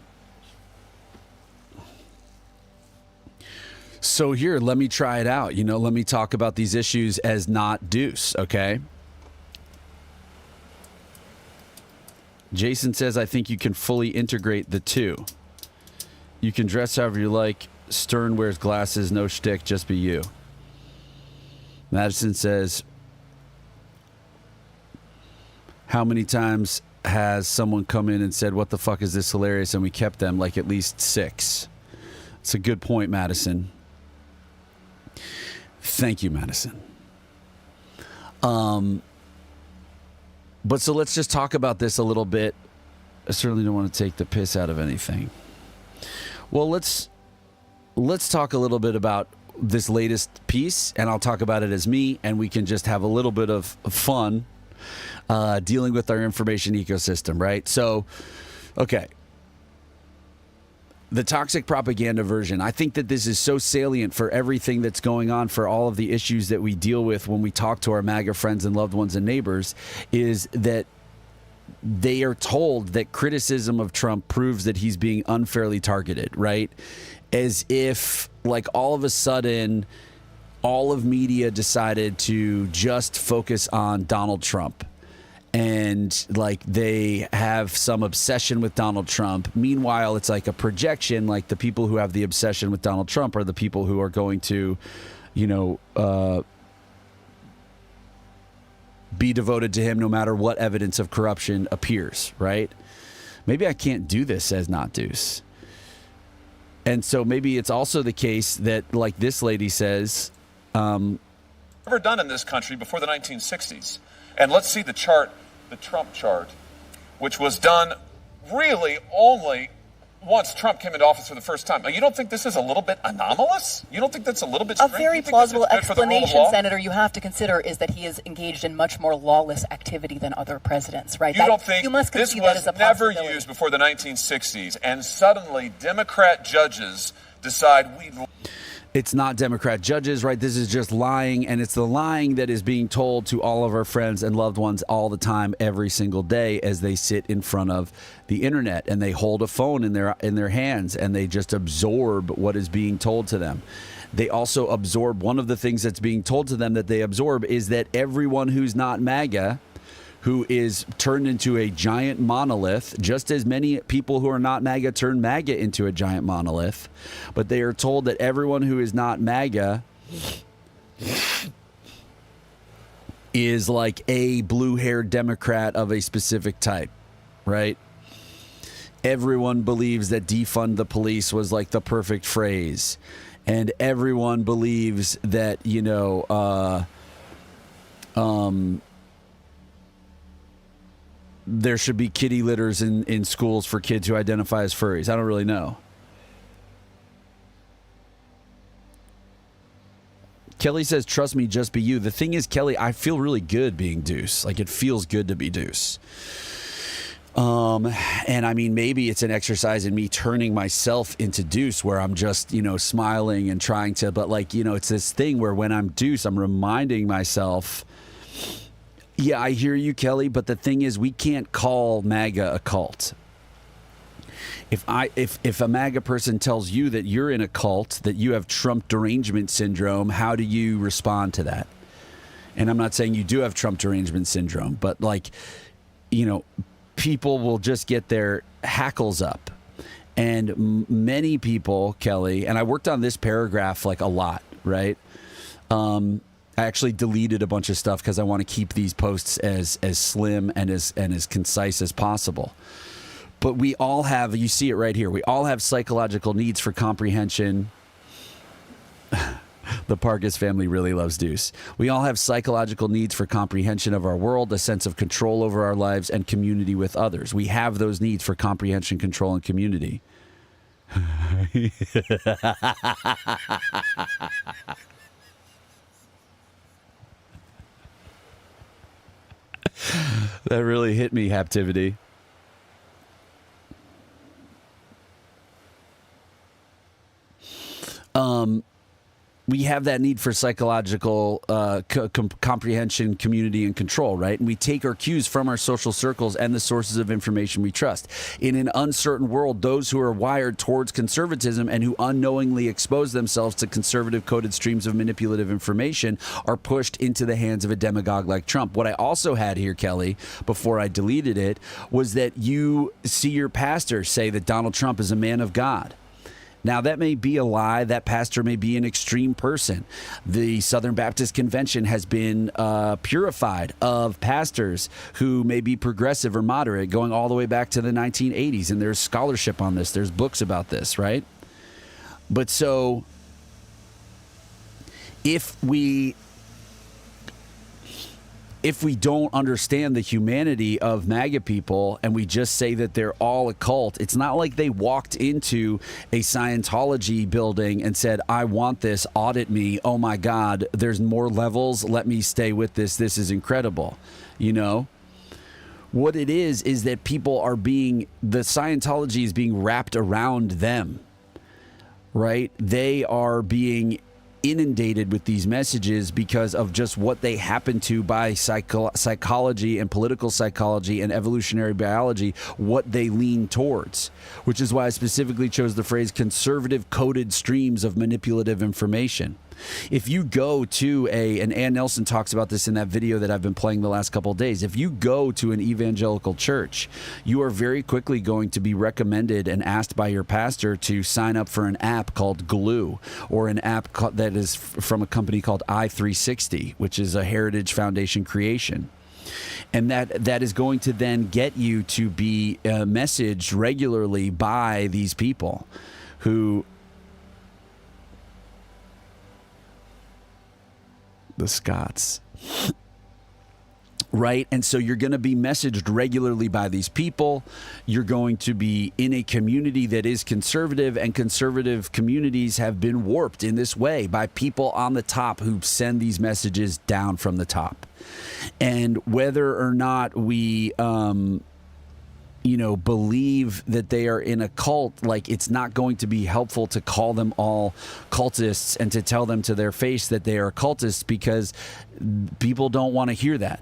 So here, let me try it out. You know, let me talk about these issues as not Deuce, okay? Jason says, I think you can fully integrate the two. You can dress however you like. Stern wears glasses, no shtick, just be you. Madison says, how many times has someone come in and said, what the fuck is this hilarious? And we kept them like at least 6. It's a good point, Madison. Thank you, Madison. But so let's just talk about this a little bit. I certainly don't want to take the piss out of anything. Well, let's talk a little bit about this latest piece, and I'll talk about it as me, and we can just have a little bit of fun dealing with our information ecosystem, right? So, okay. The toxic propaganda version. I think that this is so salient for everything that's going on, for all of the issues that we deal with when we talk to our MAGA friends and loved ones and neighbors, is that they are told that criticism of Trump proves that he's being unfairly targeted, right? As if, like, all of a sudden, all of media decided to just focus on Donald Trump. And like they have some obsession with Donald Trump. Meanwhile, it's like a projection, like the people who have the obsession with Donald Trump are the people who are going to, you know, be devoted to him no matter what evidence of corruption appears, right? Maybe I can't do this as not Deuce. And so maybe it's also the case that, like this lady says, ever done in this country before the 1960s. And let's see the chart, the Trump chart, which was done really only once Trump came into office for the first time. Now, you don't think this is a little bit anomalous? You don't think that's a little bit strange? A very plausible explanation, Senator, you have to consider is that he is engaged in much more lawless activity than other presidents, right? You don't think you must this concede that was as a never possibility. used before the 1960s, and suddenly Democrat judges decide we... It's not Democrat judges, right? This is just lying, and it's the lying that is being told to all of our friends and loved ones all the time, every single day, as they sit in front of the internet and they hold a phone in their hands and they just absorb what is being told to them. They also absorb, one of the things that's being told to them that they absorb is that everyone who's not MAGA, who is turned into a giant monolith, just as many people who are not MAGA turn MAGA into a giant monolith. But they are told that everyone who is not MAGA is like a blue-haired Democrat of a specific type, right? Everyone believes that defund the police was like the perfect phrase. And everyone believes that, you know, there should be kitty litters in schools for kids who identify as furries. I don't really know. Kelly says, trust me, just be you. The thing is, Kelly, I feel really good being Deuce. Like, it feels good to be Deuce. And I mean, maybe it's an exercise in me turning myself into Deuce, where I'm just, you know, smiling and trying to, but like, you know, it's this thing where when I'm Deuce, I'm reminding myself, yeah, I hear you, Kelly, but the thing is, we can't call MAGA a cult. If a MAGA person tells you that you're in a cult, that you have Trump derangement syndrome, how do you respond to that? And I'm not saying you do have Trump derangement syndrome, but like, you know, people will just get their hackles up. And many people, Kelly, and I worked on this paragraph like a lot, right? I actually deleted a bunch of stuff because I want to keep these posts as slim and as concise as possible. But we all have, you see it right here, we all have psychological needs for comprehension. The Parkas family really loves Deuce. We all have psychological needs for comprehension of our world, a sense of control over our lives, and community with others. We have those needs for comprehension, control, and community. That really hit me, Haptivity. We have that need for psychological comprehension, community, and control, right? And we take our cues from our social circles and the sources of information we trust. In an uncertain world, those who are wired towards conservatism and who unknowingly expose themselves to conservative coded streams of manipulative information are pushed into the hands of a demagogue like Trump. What I also had here, Kelly, before I deleted it, was that you see your pastor say that Donald Trump is a man of God. Now, that may be a lie. That pastor may be an extreme person. The Southern Baptist Convention has been purified of pastors who may be progressive or moderate, going all the way back to the 1980s. And there's scholarship on this. There's books about this, right? But so if we don't understand the humanity of MAGA people and we just say that they're all a cult, it's not like they walked into a Scientology building and said, I want this, audit me, oh my God, there's more levels, let me stay with this is incredible. You know? What it is that people are the Scientology is being wrapped around them, right? They are being inundated with these messages because of just what they happen to by psychology and political psychology and evolutionary biology, what they lean towards, which is why I specifically chose the phrase conservative coded streams of manipulative information. If you go to and Ann Nelson talks about this in that video that I've been playing the last couple of days, if you go to an evangelical church, you are very quickly going to be recommended and asked by your pastor to sign up for an app called Glue, or an app that is from a company called i360, which is a Heritage Foundation creation. And that is going to then get you to be messaged regularly by these people who... The Scots. Right? And so you're going to be messaged regularly by these people. You're going to be in a community that is conservative, and conservative communities have been warped in this way by people on the top who send these messages down from the top. And whether or not we believe that they are in a cult, like, it's not going to be helpful to call them all cultists and to tell them to their face that they are cultists, because people don't want to hear that.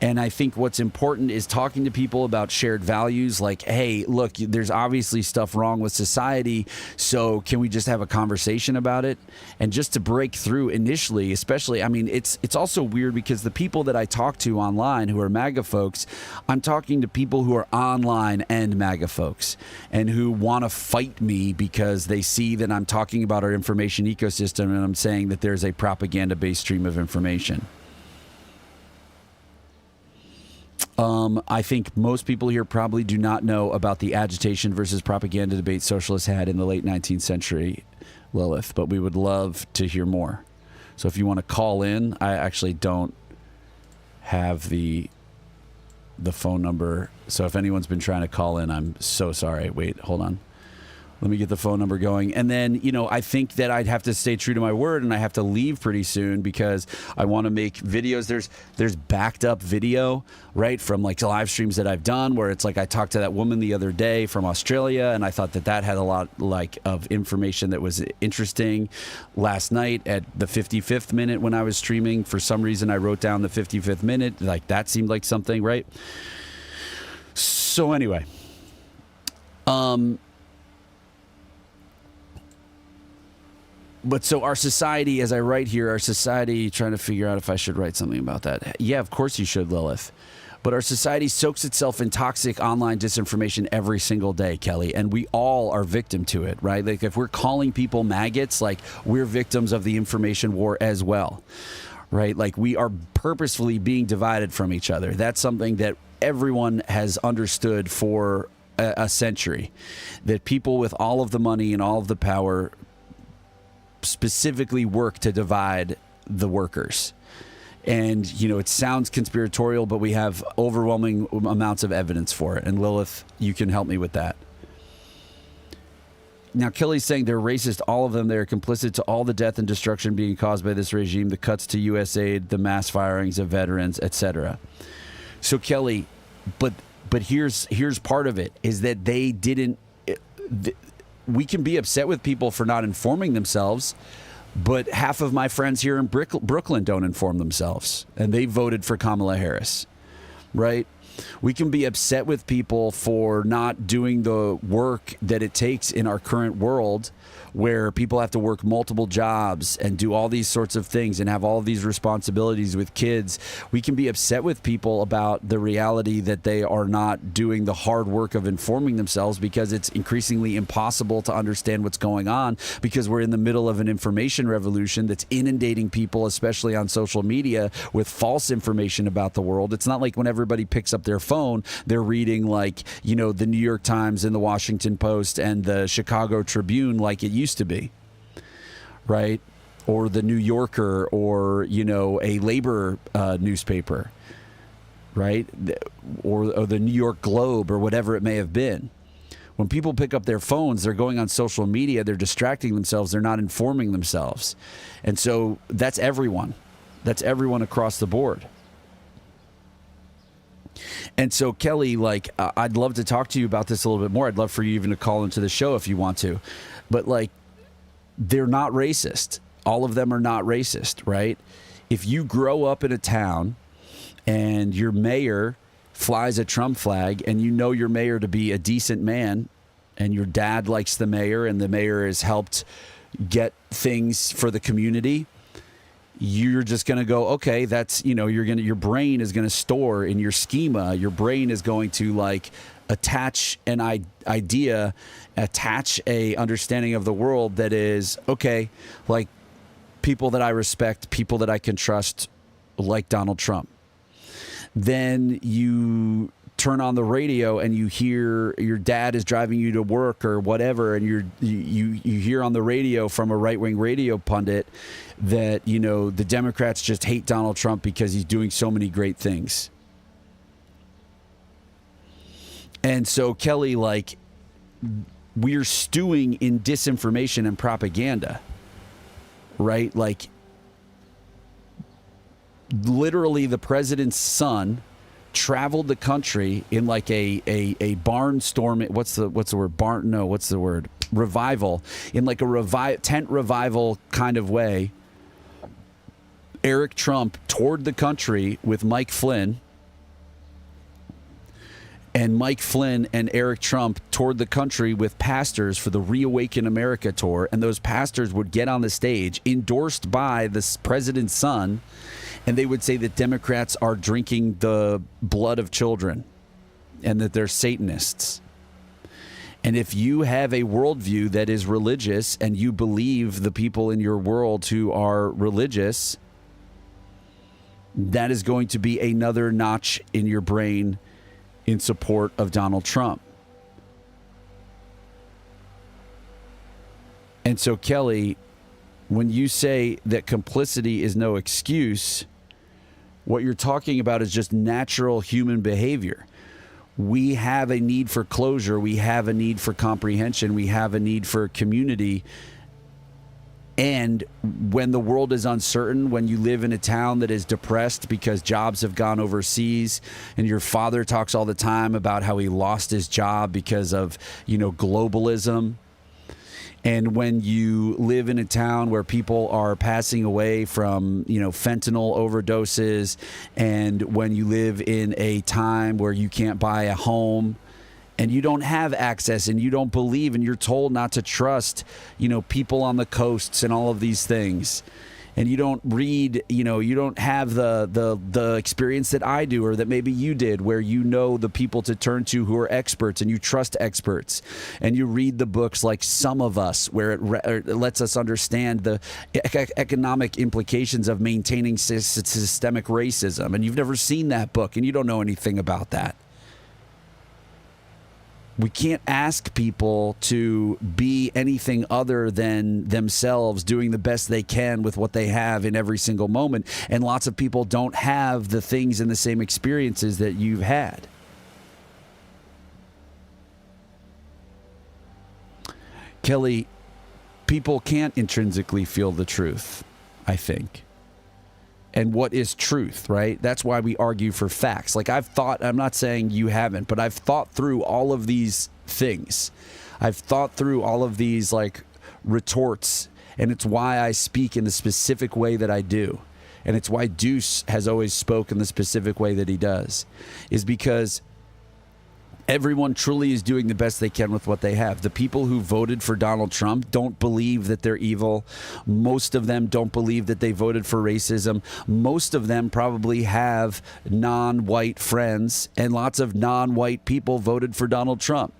And I think what's important is talking to people about shared values, like, hey, look, there's obviously stuff wrong with society, so can we just have a conversation about it? And just to break through initially, especially, I mean, it's also weird because the people that I talk to online who are MAGA folks, I'm talking to people who are online and MAGA folks, and who want to fight me because they see that I'm talking about our information ecosystem and I'm saying that there's a propaganda-based stream of information. I think most people here probably do not know about the agitation versus propaganda debate socialists had in the late 19th century, Lilith, but we would love to hear more. So if you want to call in, I actually don't have the phone number. So if anyone's been trying to call in, I'm so sorry. Wait, hold on. Let me get the phone number going. And then, I think that I'd have to stay true to my word, and I have to leave pretty soon because I want to make videos. There's backed up video, right, from like live streams that I've done where it's like I talked to that woman the other day from Australia, and I thought that had a lot of information that was interesting. Last night at the 55th minute when I was streaming, for some reason I wrote down the 55th minute. Like, that seemed like something, right? So anyway, But so our society, as I write here, our society, trying to figure out if I should write something about that. Yeah, of course you should, Lilith. But our society soaks itself in toxic online disinformation every single day, Kelly, and we all are victim to it, right? Like if we're calling people maggots, like we're victims of the information war as well, right? Like we are purposefully being divided from each other. That's something that everyone has understood for a century, that people with all of the money and all of the power specifically work to divide the workers. And, it sounds conspiratorial, but we have overwhelming amounts of evidence for it. And Lilith, you can help me with that. Now, Kelly's saying they're racist, all of them. They're complicit to all the death and destruction being caused by this regime, the cuts to U.S. aid, the mass firings of veterans, etc. So, Kelly, but here's part of it, is that they didn't... we can be upset with people for not informing themselves, but half of my friends here in Brooklyn don't inform themselves, and they voted for Kamala Harris, right? We can be upset with people for not doing the work that it takes in our current world, where people have to work multiple jobs and do all these sorts of things and have all of these responsibilities with kids. We can be upset with people about the reality that they are not doing the hard work of informing themselves, because it's increasingly impossible to understand what's going on, because we're in the middle of an information revolution that's inundating people, especially on social media, with false information about the world. It's not like when everybody picks up their phone, they're reading the New York Times and the Washington Post and the Chicago Tribune like it used to be, right? Or the New Yorker, or a labor newspaper, right? Or the New York Globe, or whatever it may have been. When people pick up their phones, they're going on social media, they're distracting themselves, they're not informing themselves. And so that's everyone across the board. And so, Kelly, I'd love to talk to you about this a little bit more. I'd love for you even to call into the show if you want to. But, they're not racist. All of them are not racist, right? If you grow up in a town and your mayor flies a Trump flag, and you know your mayor to be a decent man, and your dad likes the mayor, and the mayor has helped get things for the community, you're just going to go, okay, that's, your brain is going to store in your schema. Your brain is going to attach an idea, attach a understanding of the world that is, okay, people that I respect, people that I can trust, like Donald Trump. Then you turn on the radio and you hear your dad is driving you to work or whatever, and you hear on the radio from a right-wing radio pundit that the Democrats just hate Donald Trump because he's doing so many great things. And so, Kelly, we're stewing in disinformation and propaganda, right? Literally, the president's son traveled the country in a barnstorm. What's the word? Revival, in a tent revival kind of way. Eric Trump toured the country with Mike Flynn, and Mike Flynn and Eric Trump toured the country with pastors for the Reawaken America tour, and those pastors would get on the stage endorsed by the president's son, and they would say that Democrats are drinking the blood of children and that they're Satanists. And if you have a worldview that is religious and you believe the people in your world who are religious, that is going to be another notch in your brain in support of Donald Trump. And so, Kelly, when you say that complicity is no excuse, what you're talking about is just natural human behavior. We have a need for closure. We have a need for comprehension. We have a need for community. And when the world is uncertain, when you live in a town that is depressed because jobs have gone overseas, and your father talks all the time about how he lost his job because of, globalism. And when you live in a town where people are passing away from, fentanyl overdoses, and when you live in a time where you can't buy a home, and you don't have access, and you don't believe, and you're told not to trust, people on the coasts and all of these things, and you don't read, you don't have the experience that I do, or that maybe you did, where the people to turn to who are experts, and you trust experts, and you read the books like Some of Us, where it lets us understand the economic implications of maintaining systemic racism, and you've never seen that book, and you don't know anything about that. We can't ask people to be anything other than themselves, doing the best they can with what they have in every single moment. And lots of people don't have the things and the same experiences that you've had. Kelly, people can't intrinsically feel the truth, I think. And what is truth, right? That's why we argue for facts. Like I'm not saying you haven't, but I've thought through all of these things. I've thought through all of these retorts, and it's why I speak in the specific way that I do. And it's why Deuce has always spoken the specific way that he does, is because everyone truly is doing the best they can with what they have. The people who voted for Donald Trump don't believe that they're evil. Most of them don't believe that they voted for racism. Most of them probably have non-white friends, and lots of non-white people voted for Donald Trump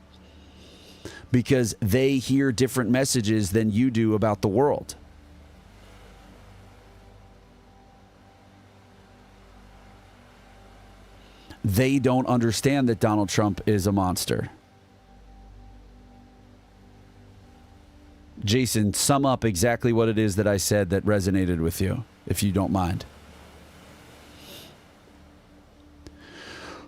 because they hear different messages than you do about the world. They don't understand that Donald Trump is a monster. Jason, sum up exactly what it is that I said that resonated with you, if you don't mind.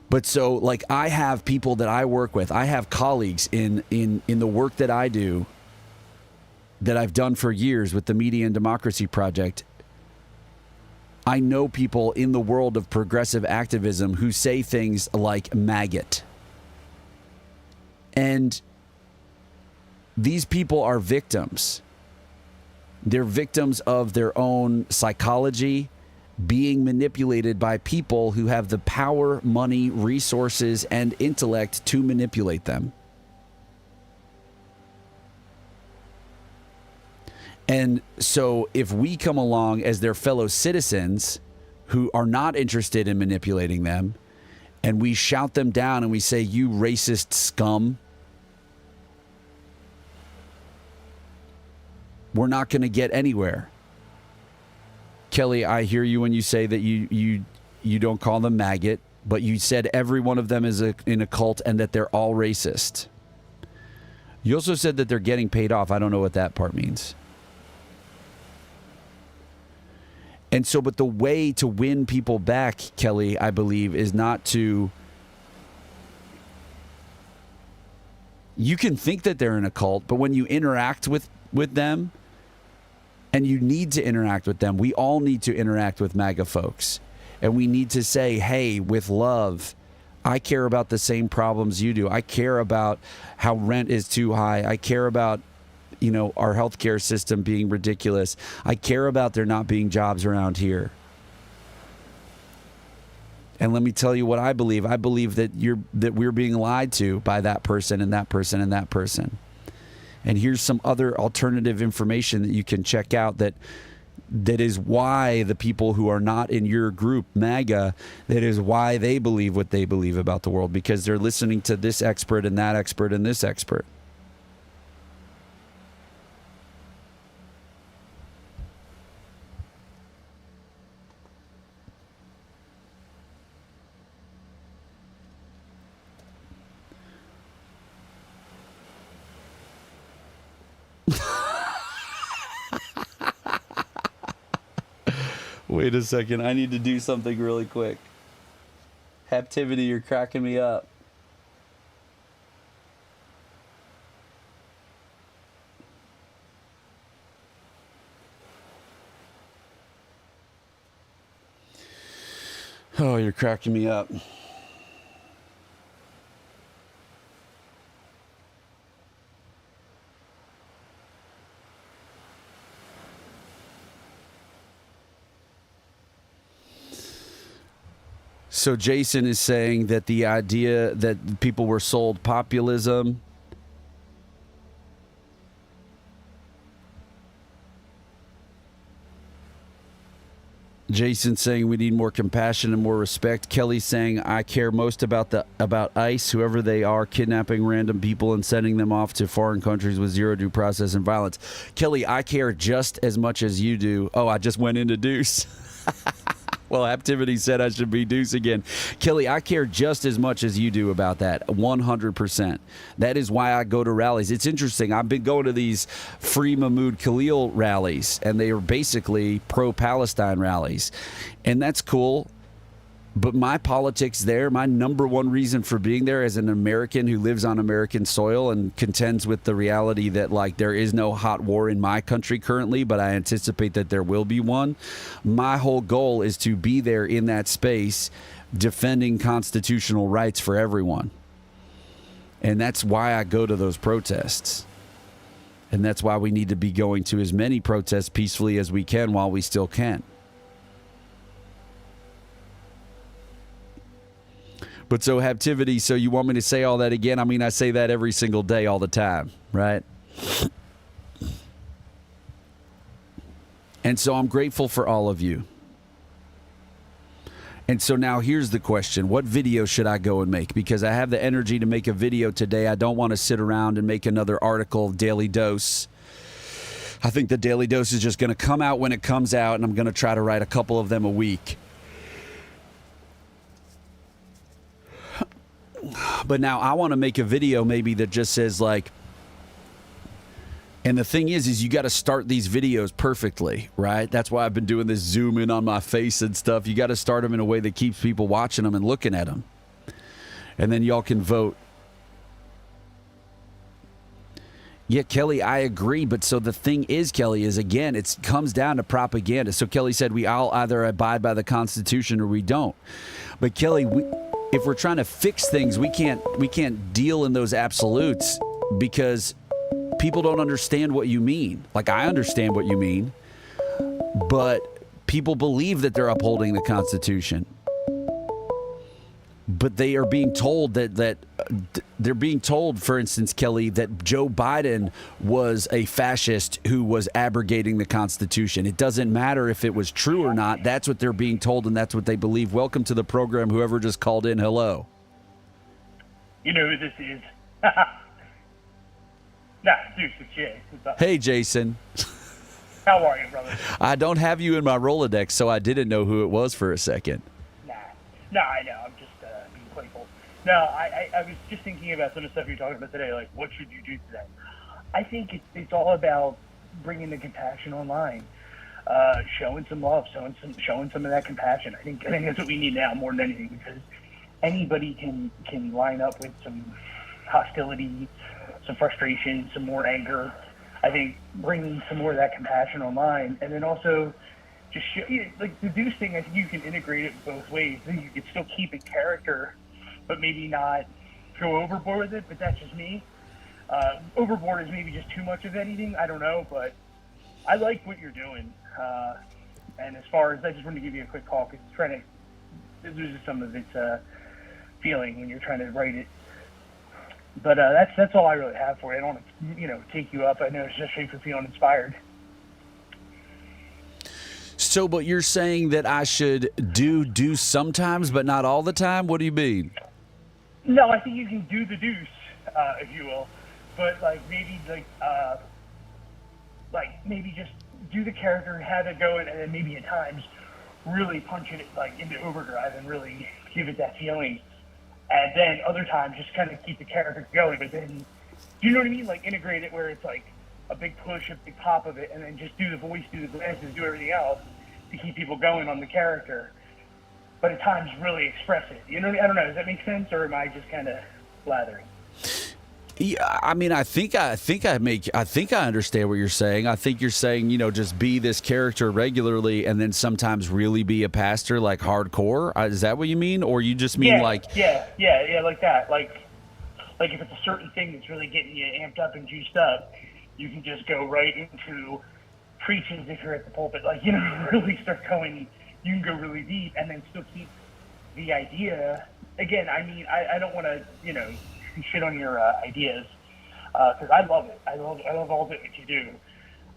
But so, I have people that I work with. I have colleagues in the work that I do, that I've done for years with the Media and Democracy Project. I know people in the world of progressive activism who say things like maggot. And these people are victims. They're victims of their own psychology, being manipulated by people who have the power, money, resources, and intellect to manipulate them. And so if we come along as their fellow citizens who are not interested in manipulating them, and we shout them down and we say, "You racist scum," we're not going to get anywhere. Kelly, I hear you when you say that you don't call them maggot, but you said every one of them is in a cult and that they're all racist. You also said that they're getting paid off. I don't know what that part means. And so, but the way to win people back, Kelly, I believe, is not to... You can think that they're in a cult, but when you interact with them, and you need to interact with them, we all need to interact with MAGA folks. And we need to say, hey, with love, I care about the same problems you do. I care about how rent is too high. I care about our healthcare system being ridiculous. I care about there not being jobs around here. And let me tell you what I believe. I believe that we're being lied to by that person and that person and that person. And here's some other alternative information that you can check out that is why the people who are not in your group, MAGA, that is why they believe what they believe about the world, because they're listening to this expert and that expert and this expert. Wait a second. I need to do something really quick. Haptivity, you're cracking me up. Oh, you're cracking me up. So Jason is saying that the idea that people were sold populism. Jason saying we need more compassion and more respect. Kelly saying I care most about ICE, whoever they are, kidnapping random people and sending them off to foreign countries with zero due process and violence. Kelly, I care just as much as you do. Oh, I just went into Deuce. Well, Activity said I should be Deuce again. Kelly, I care just as much as you do about that, 100%. That is why I go to rallies. It's interesting. I've been going to these Free Mahmoud Khalil rallies, and they are basically pro-Palestine rallies. And that's cool. But my politics there, my number one reason for being there as an American who lives on American soil and contends with the reality that, like, there is no hot war in my country currently, but I anticipate that there will be one. My whole goal is to be there in that space defending constitutional rights for everyone. And that's why I go to those protests. And that's why we need to be going to as many protests peacefully as we can while we still can. But so Activity, so you want me to say all that again? I mean, I say that every single day, all the time, right? And so I'm grateful for all of you. And so now here's the question. What video should I go and make? Because I have the energy to make a video today. I don't want to sit around and make another article, Daily Dose. I think the Daily Dose is just going to come out when it comes out, and I'm going to try to write a couple of them a week. But now I want to make a video maybe that just says, like, and the thing is you got to start these videos perfectly, right? That's why I've been doing this zoom in on my face and stuff. You got to start them in a way that keeps people watching them and looking at them. And then y'all can vote. Yeah, Kelly, I agree. But so the thing is, Kelly, is again, it comes down to propaganda. So Kelly said we all either abide by the Constitution or we don't. But Kelly, if we're trying to fix things, we can't deal in those absolutes because people don't understand what you mean. Like, I understand what you mean, but people believe that they're upholding the Constitution. But they are being told that they're being told, for instance, Kelly, that Joe Biden was a fascist who was abrogating the Constitution. It doesn't matter if it was true or not. That's what they're being told, and that's what they believe. Welcome to the program, whoever just called in. Hello. You know who this is? Nah, Deuce, it's Jay. Hey, Jason. How are you, brother? I don't have you in my Rolodex, so I didn't know who it was for a second. Nah, I know. I'm just being playful. No, I was just thinking about some of the stuff you're talking about today, like what should you do today? I think it's all about bringing the compassion online, showing some love, showing some of that compassion. I think that's what we need now more than anything, because anybody can line up with some hostility, some frustration, some more anger. I think bringing some more of that compassion online, and then also just show, like the Deuce thing, I think you can integrate it both ways. I think you can still keep it character, but maybe not go overboard with it, but that's just me. Overboard is maybe just too much of anything. I don't know, but I like what you're doing. And as far as, I just wanted to give you a quick call, because it loses some of its feeling when you're trying to write it. But that's all I really have for you. I don't want to, take you up. I know it's just for feeling inspired. So, but you're saying that I should do sometimes, but not all the time? What do you mean? No, I think you can do the Deuce, if you will, but maybe just do the character and have it going, and then maybe at times really punch it into overdrive and really give it that feeling. And then other times just kind of keep the character going, but then, you know what I mean? Like integrate it where it's like a big push, a big pop of it, and then just do the voice, do the glances, do everything else to keep people going on the character. But at times really express it. You know, I don't know. Does that make sense, or am I just kind of blathering? Yeah, I mean, I think I understand what you're saying. I think you're saying, just be this character regularly, and then sometimes really be a pastor, like hardcore. Is that what you mean, or you just mean yeah, like? Yeah, like that. Like if it's a certain thing that's really getting you amped up and juiced up, you can just go right into preaching if you're at the pulpit. Really start going. You can go really deep, and then still keep the idea, again, I mean, I don't want to, shit on your ideas, because I love it. I love all that you do.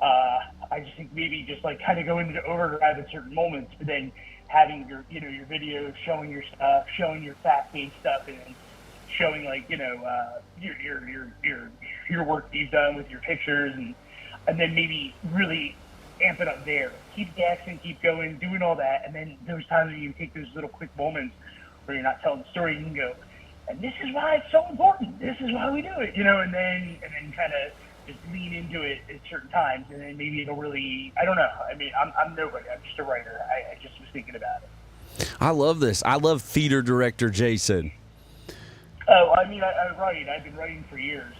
I just think maybe just like kind of go into overdrive at certain moments, but then having your videos, showing your stuff, showing your fact-based stuff, and showing like your work that you've done with your pictures, and then maybe really amp it up there. Keep gassing, keep going, doing all that, and then those times when you take those little quick moments where you're not telling the story, you can go, and this is why it's so important. This is why we do it, and then kind of just lean into it at certain times, and then maybe it'll really, I don't know. I mean, I'm nobody. I'm just a writer. I just was thinking about it. I love this. I love theater director Jason. Oh, I mean, I write. I've been writing for years,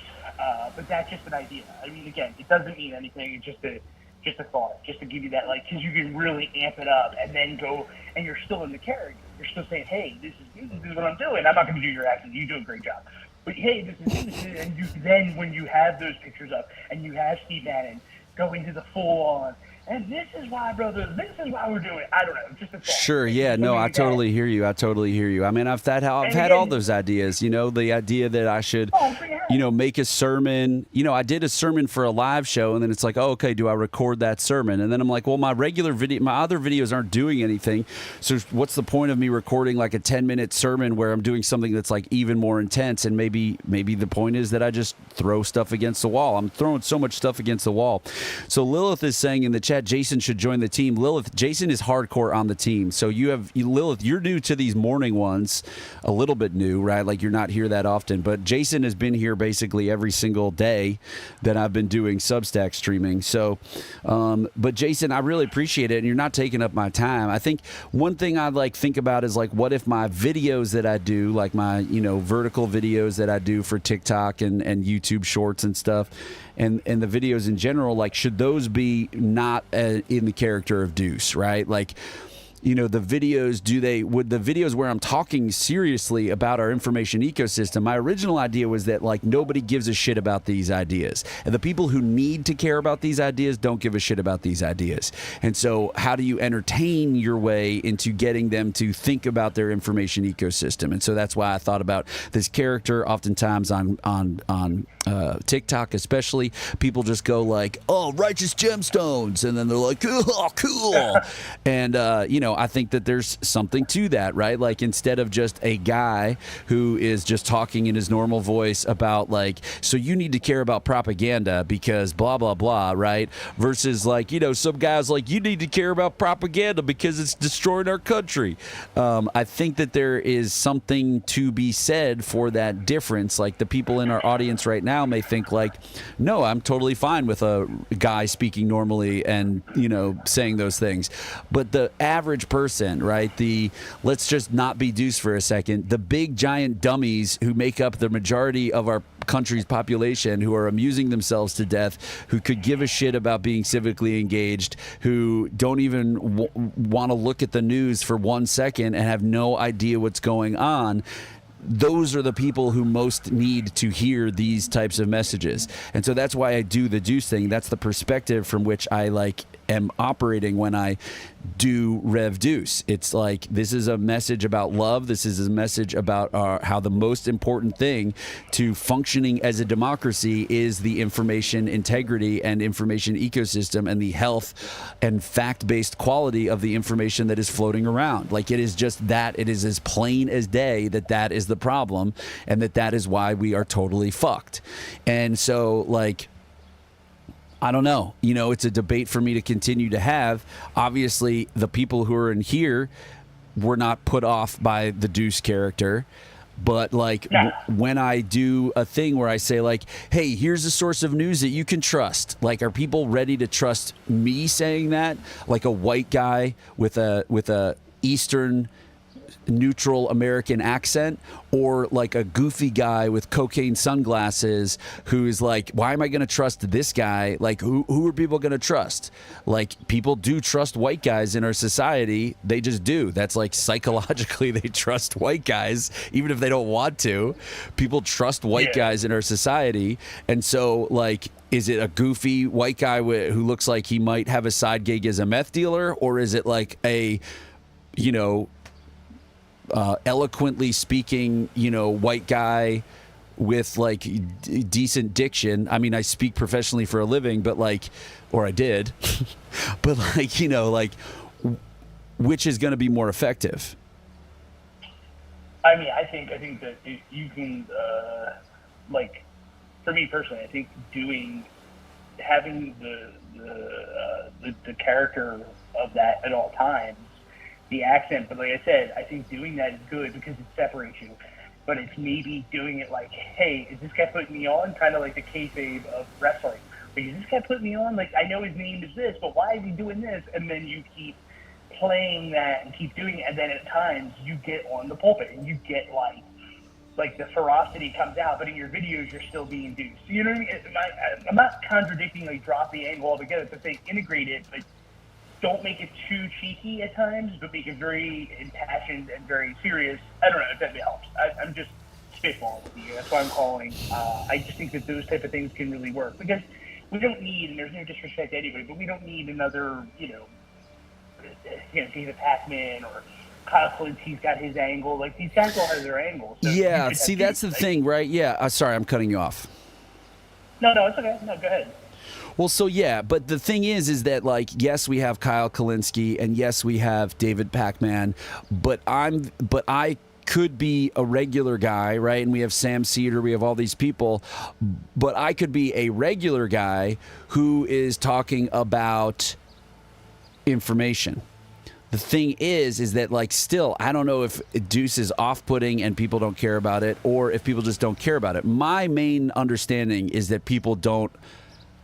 but that's just an idea. I mean, again, it doesn't mean anything. It's just a thought, just to give you that, like, because you can really amp it up and then go, and you're still in the character. You're still saying, hey, this is what I'm doing. I'm not going to do your accent. You do a great job. But hey, this is, and you then when you have those pictures up and you have Steve Bannon go into the full on, and this is why, brother, this is why we're doing it. I don't know, just a thought. Sure, yeah, no, I totally hear you. I mean, I've had all those ideas. The idea that I should, make a sermon. I did a sermon for a live show, and then it's like, oh, okay, do I record that sermon? And then I'm like, well, my other videos aren't doing anything. So what's the point of me recording like a 10-minute sermon where I'm doing something that's like even more intense? And maybe the point is that I just throw stuff against the wall. I'm throwing so much stuff against the wall. So Lilith is saying in the chat, Jason should join the team. Lilith, Jason is hardcore on the team. So Lilith, you're new to these morning ones, a little bit new, right? Like you're not here that often, but Jason has been here basically every single day that I've been doing Substack streaming. So, but Jason, I really appreciate it. And you're not taking up my time. I think one thing I'd think about is what if my videos that I do, like my, vertical videos that I do for TikTok and YouTube shorts and stuff, and the videos in general, should those be not in the character of Deuce, right? The videos, would the videos where I'm talking seriously about our information ecosystem, my original idea was that nobody gives a shit about these ideas. And the people who need to care about these ideas don't give a shit about these ideas. And so how do you entertain your way into getting them to think about their information ecosystem? And so that's why I thought about this character. Oftentimes on TikTok especially, people just go oh, righteous gemstones. And then they're like, oh, cool. And, I think that there's something to that, right? Instead of just a guy who is just talking in his normal voice about so you need to care about propaganda because blah, blah, blah, right? Versus some guys you need to care about propaganda because it's destroying our country. I think that there is something to be said for that difference. The people in our audience right now may think no, I'm totally fine with a guy speaking normally and, saying those things. But the average person, right? Let's just not be Deuce for a second. The big giant dummies who make up the majority of our country's population, who are amusing themselves to death, who could give a shit about being civically engaged, who don't even want to look at the news for 1 second and have no idea what's going on. Those are the people who most need to hear these types of messages. And so that's why I do the Deuce thing. That's the perspective from which I am operating when I do Rev Deuce. It's this is a message about love. This is a message about how the most important thing to functioning as a democracy is the information integrity and information ecosystem and the health and fact-based quality of the information that is floating around. It is just that. It is as plain as day that is the problem and that is why we are totally fucked. And so I don't know. It's a debate for me to continue to have. Obviously, the people who are in here were not put off by the Deuce character. But when I do a thing where I say hey, here's a source of news that you can trust. Are people ready to trust me saying that? A white guy with a Eastern neutral American accent, or a goofy guy with cocaine sunglasses who's why am I going to trust this guy? Who are people going to trust? People do trust white guys in our society. They just do. That's psychologically they trust white guys even if they don't want to. People trust white guys in our society. And so is it a goofy white guy who looks like he might have a side gig as a meth dealer, or is it a eloquently speaking, white guy with like decent diction. I mean, I speak professionally for a living, but or I did, but which is going to be more effective? I mean, I think that you can, for me personally, I think having the character of that at all times, the accent. But like I said, I think doing that is good because it separates you. But it's maybe doing it like, hey, is this guy putting me on? Kind of like the kayfabe of wrestling. Like, is this guy putting me on? Like, I know his name is this, but why is he doing this? And then you keep playing that and keep doing it, and then at times you get on the pulpit and you get like the ferocity comes out, but in your videos you're still being induced. You know what I mean? I'm not contradicting like drop the angle altogether, but they integrate it, but don't make it too cheeky at times, but make it very impassioned and very serious. I don't know if that helps. I'm just spitballing with you. That's why I'm calling. I just think that those type of things can really work because we don't need, and there's no disrespect to anybody, but we don't need another, David Pac-Man or Kyle Kalinski's got his angle. Like, these guys all have their angles. So yeah, see, that's the thing, right? Yeah, sorry, I'm cutting you off. No, it's okay. No, go ahead. Well, so yeah, but the thing is that yes, we have Kyle Kalinski and yes, we have David Pac-Man, but I could be a regular guy, right? And we have Sam Cedar, we have all these people, but I could be a regular guy who is talking about information. The thing is that still, I don't know if Deuce is off-putting and people don't care about it, or if people just don't care about it. My main understanding is that people don't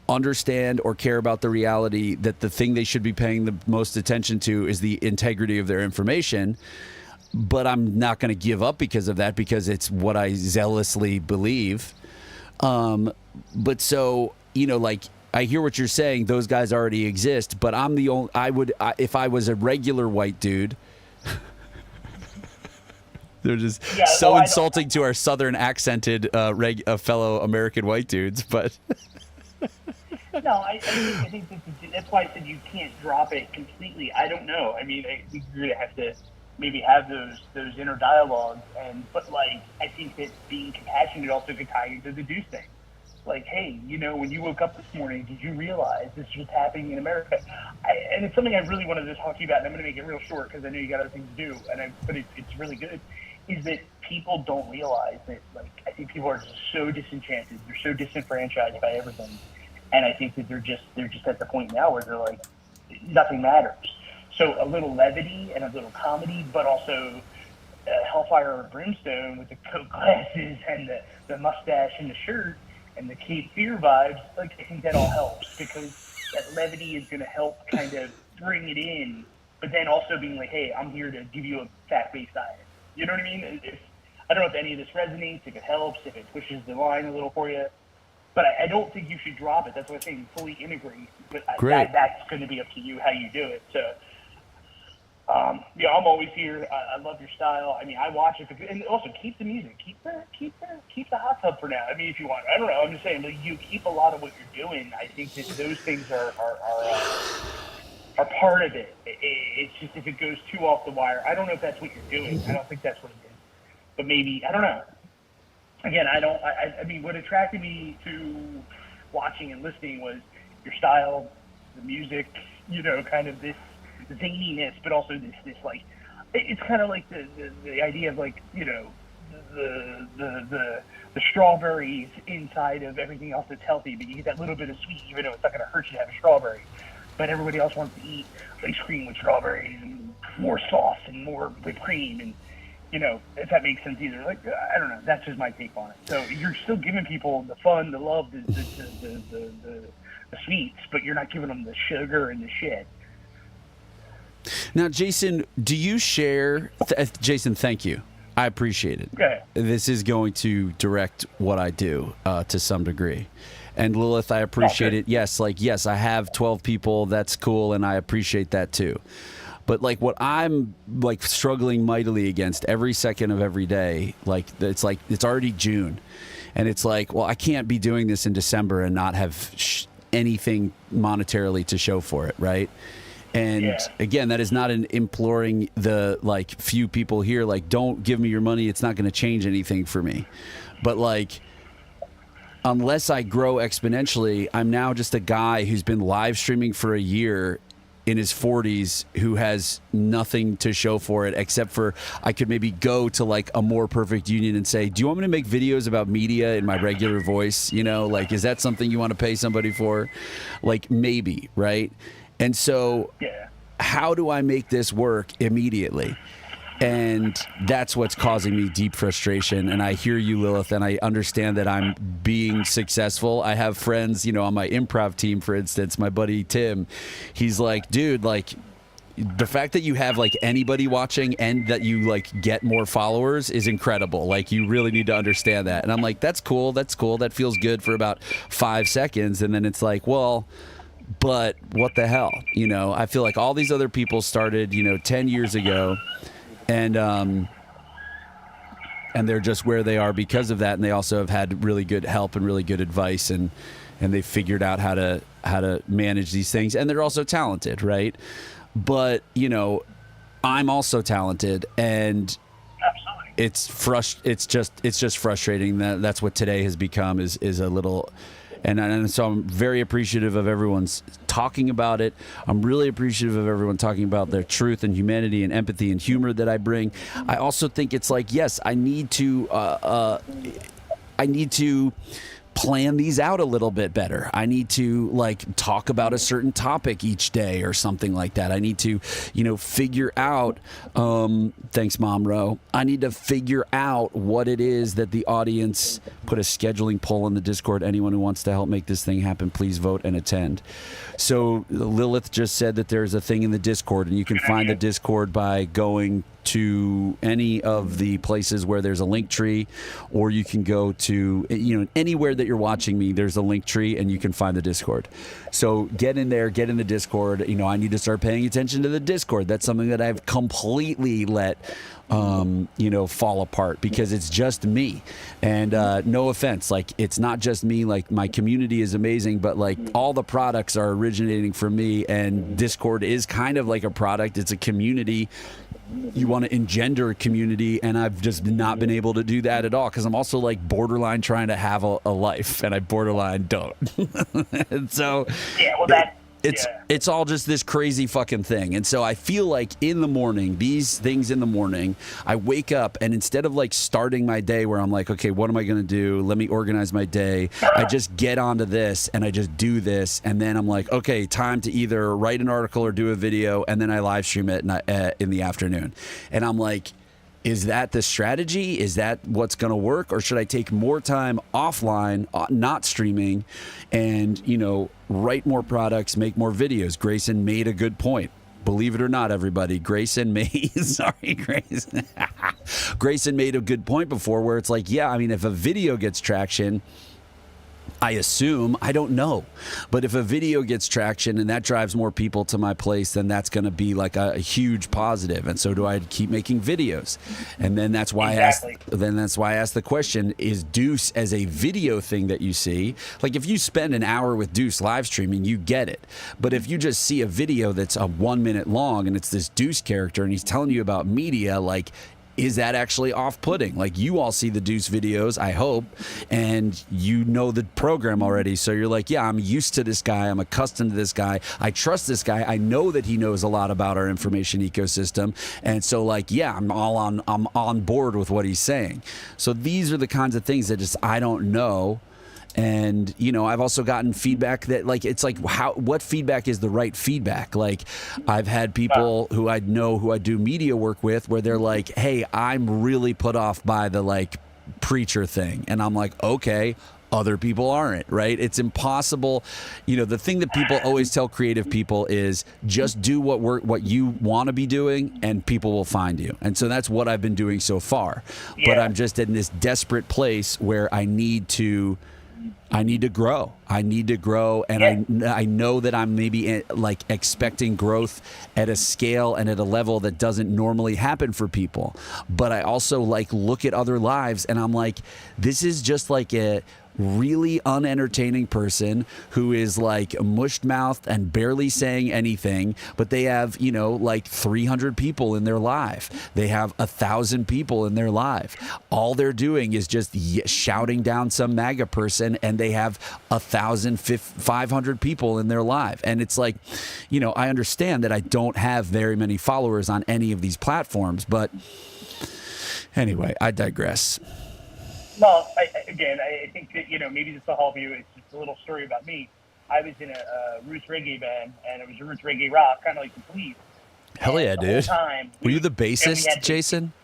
understand or care about the reality that the thing they should be paying the most attention to is the integrity of their information. But I'm not going to give up because of that, because it's what I zealously believe. But so, I hear what you're saying. Those guys already exist, but I'm the only. If I was a regular white dude. They're just insulting to our southern accented fellow American white dudes, but. No, I think that's why I said you can't drop it completely. I don't know. I mean, you're gonna have to maybe have those inner dialogues, but I think that being compassionate also could tie into the Deuce thing. Like, hey, when you woke up this morning, did you realize this was what's in America? And it's something I really wanted to talk to you about, and I'm going to make it real short because I know you got other things to do, but it's really good, is that people don't realize that, I think people are just so disenchanted. They're so disenfranchised by everything. And I think that they're just at the point now where they're like, nothing matters. So a little levity and a little comedy, but also Hellfire or Brimstone with the Coke glasses and the mustache and the shirt, and the Cape Fear vibes, I think that all helps because that levity is going to help kind of bring it in, but then also being like, hey, I'm here to give you a fact-based diet. You know what I mean? I don't know if any of this resonates, if it helps, if it pushes the line a little for you, but I don't think you should drop it. That's what I'm saying, fully integrate. But that's going to be up to you how you do it. So, I'm always here. I love your style. I mean, I watch it, and also keep the music, keep the hot tub for now. I mean, if you want, I don't know. I'm just saying, you keep a lot of what you're doing. I think that those things are part of it. It's just if it goes too off the wire, I don't know if that's what you're doing. I don't think that's what it is, but maybe I don't know. Again, I mean, what attracted me to watching and listening was your style, the music, kind of this zaniness, but also this it's kind of like the idea of the strawberries inside of everything else that's healthy, but you get that little bit of sweet, even though it's not going to hurt you to have a strawberry. But everybody else wants to eat ice cream with strawberries and more sauce and more whipped cream, and if that makes sense either. I don't know. That's just my take on it. So you're still giving people the fun, the love, the sweets, but you're not giving them the sugar and the shit. Now, Jason, do you share? Jason, thank you. I appreciate it. Okay. This is going to direct what I do to some degree. And Lilith, I appreciate it. Yes, I have 12 people. That's cool, and I appreciate that too. But what I'm struggling mightily against every second of every day, it's already June, and it's well, I can't be doing this in December and not have anything monetarily to show for it, right? And again, that is not an imploring the like few people here, like, don't give me your money. It's not going to change anything for me. But like, unless I grow exponentially, I'm now just a guy who's been live streaming for a year in his 40s who has nothing to show for it except for I could maybe go to like a More Perfect Union and say, do you want me to make videos about media in my regular voice? You know, like, is that something you want to pay somebody for? Like, maybe, right? And so how do I make this work immediately? And that's what's causing me deep frustration. And I hear you, Lilith, and I understand that I'm being successful. I have friends, you know, on my improv team, for instance, my buddy Tim, he's like, dude, like, the fact that you have like anybody watching and that you like get more followers is incredible. Like, you really need to understand that. And I'm like, that's cool. That's cool. That feels good for about 5 seconds. And then it's like, well, but what the hell? You know, I feel like all these other people started, you know, 10 years ago. And they're just where they are because of that, and they also have had really good help and really good advice, and they've figured out how to manage these things, and they're also talented, right? But you know, I'm also talented, and it's just frustrating that that's what today has become is a little. And so I'm very appreciative of everyone's talking about it. I'm really appreciative of everyone talking about their truth and humanity and empathy and humor that I bring. I also think it's like, yes, I need to plan these out a little bit better. I need to like talk about a certain topic each day or something like that. I need to, you know, figure out, thanks Mom Ro. I need to figure out what it is that the audience, put a scheduling poll in the Discord. Anyone who wants to help make this thing happen, please vote and attend. So Lilith just said that there's a thing in the Discord, and you can find the Discord by going to any of the places where there's a link tree, or you can go to, you know, anywhere that you're watching me, there's a link tree and you can find the Discord. So get in there, get in the Discord. You know, I need to start paying attention to the Discord. That's something that I've completely let you know, fall apart because it's just me. And no offense, like, it's not just me. Like, my community is amazing, but like all the products are originating from me, and Discord is kind of like a product. It's a community. You want to engender a community, and I've just not been able to do that at all because I'm also like borderline trying to have a life, and I borderline don't. And so it's all just this crazy fucking thing. And so I feel like in the morning, these things in the morning, I wake up, and instead of like starting my day where I'm like, okay, what am I going to do? Let me organize my day. I just get onto this and I just do this. And then I'm like, okay, time to either write an article or do a video. And then I live stream it in the afternoon. And I'm like, is that the strategy? Is that what's going to work? Or should I take more time offline, not streaming, and, you know, write more products, make more videos? Grayson made a good point. Believe it or not, everybody, Grayson made, sorry, Grayson. Grayson made a good point before where it's like, yeah, I mean, if a video gets traction, I assume, I don't know, but if a video gets traction and that drives more people to my place, then that's going to be like a huge positive. And so do I keep making videos? And then that's why I asked the question, is Deuce as a video thing that you see? Like, if you spend an hour with Deuce live streaming, you get it. But if you just see a video that's a 1 minute long and it's this Deuce character and he's telling you about media, like, is that actually off-putting? Like, you all see the Deuce videos, I hope, and you know the program already. So you're like, yeah, I'm used to this guy. I'm accustomed to this guy. I trust this guy. I know that he knows a lot about our information ecosystem. And so, like, yeah, I'm on board with what he's saying. So these are the kinds of things that just I don't know. And, you know, I've also gotten feedback that, like, it's like, what feedback is the right feedback? Like, I've had people who I know who I do media work with where they're like, hey, I'm really put off by the, like, preacher thing. And I'm like, okay, other people aren't, right? It's impossible. You know, the thing that people always tell creative people is just do what you want to be doing and people will find you. And so that's what I've been doing so far. Yeah. But I'm just in this desperate place where I need to grow. And I know that I'm maybe like expecting growth at a scale and at a level that doesn't normally happen for people. But I also like look at other lives and I'm like, this is just like really unentertaining person who is like mushed mouthed and barely saying anything, but they have, you know, like 300 people in their live. They have 1,000 people in their live. All they're doing is just shouting down some MAGA person, and they have 500 people in their live. And it's like, you know, I understand that I don't have very many followers on any of these platforms, but anyway, I digress. Well, I think that, you know, maybe this will help you. It's just a little story about me. I was in a roots reggae band, and it was a roots reggae rock, kind of like the Police. Hell yeah, dude. Were you the bassist, Jason?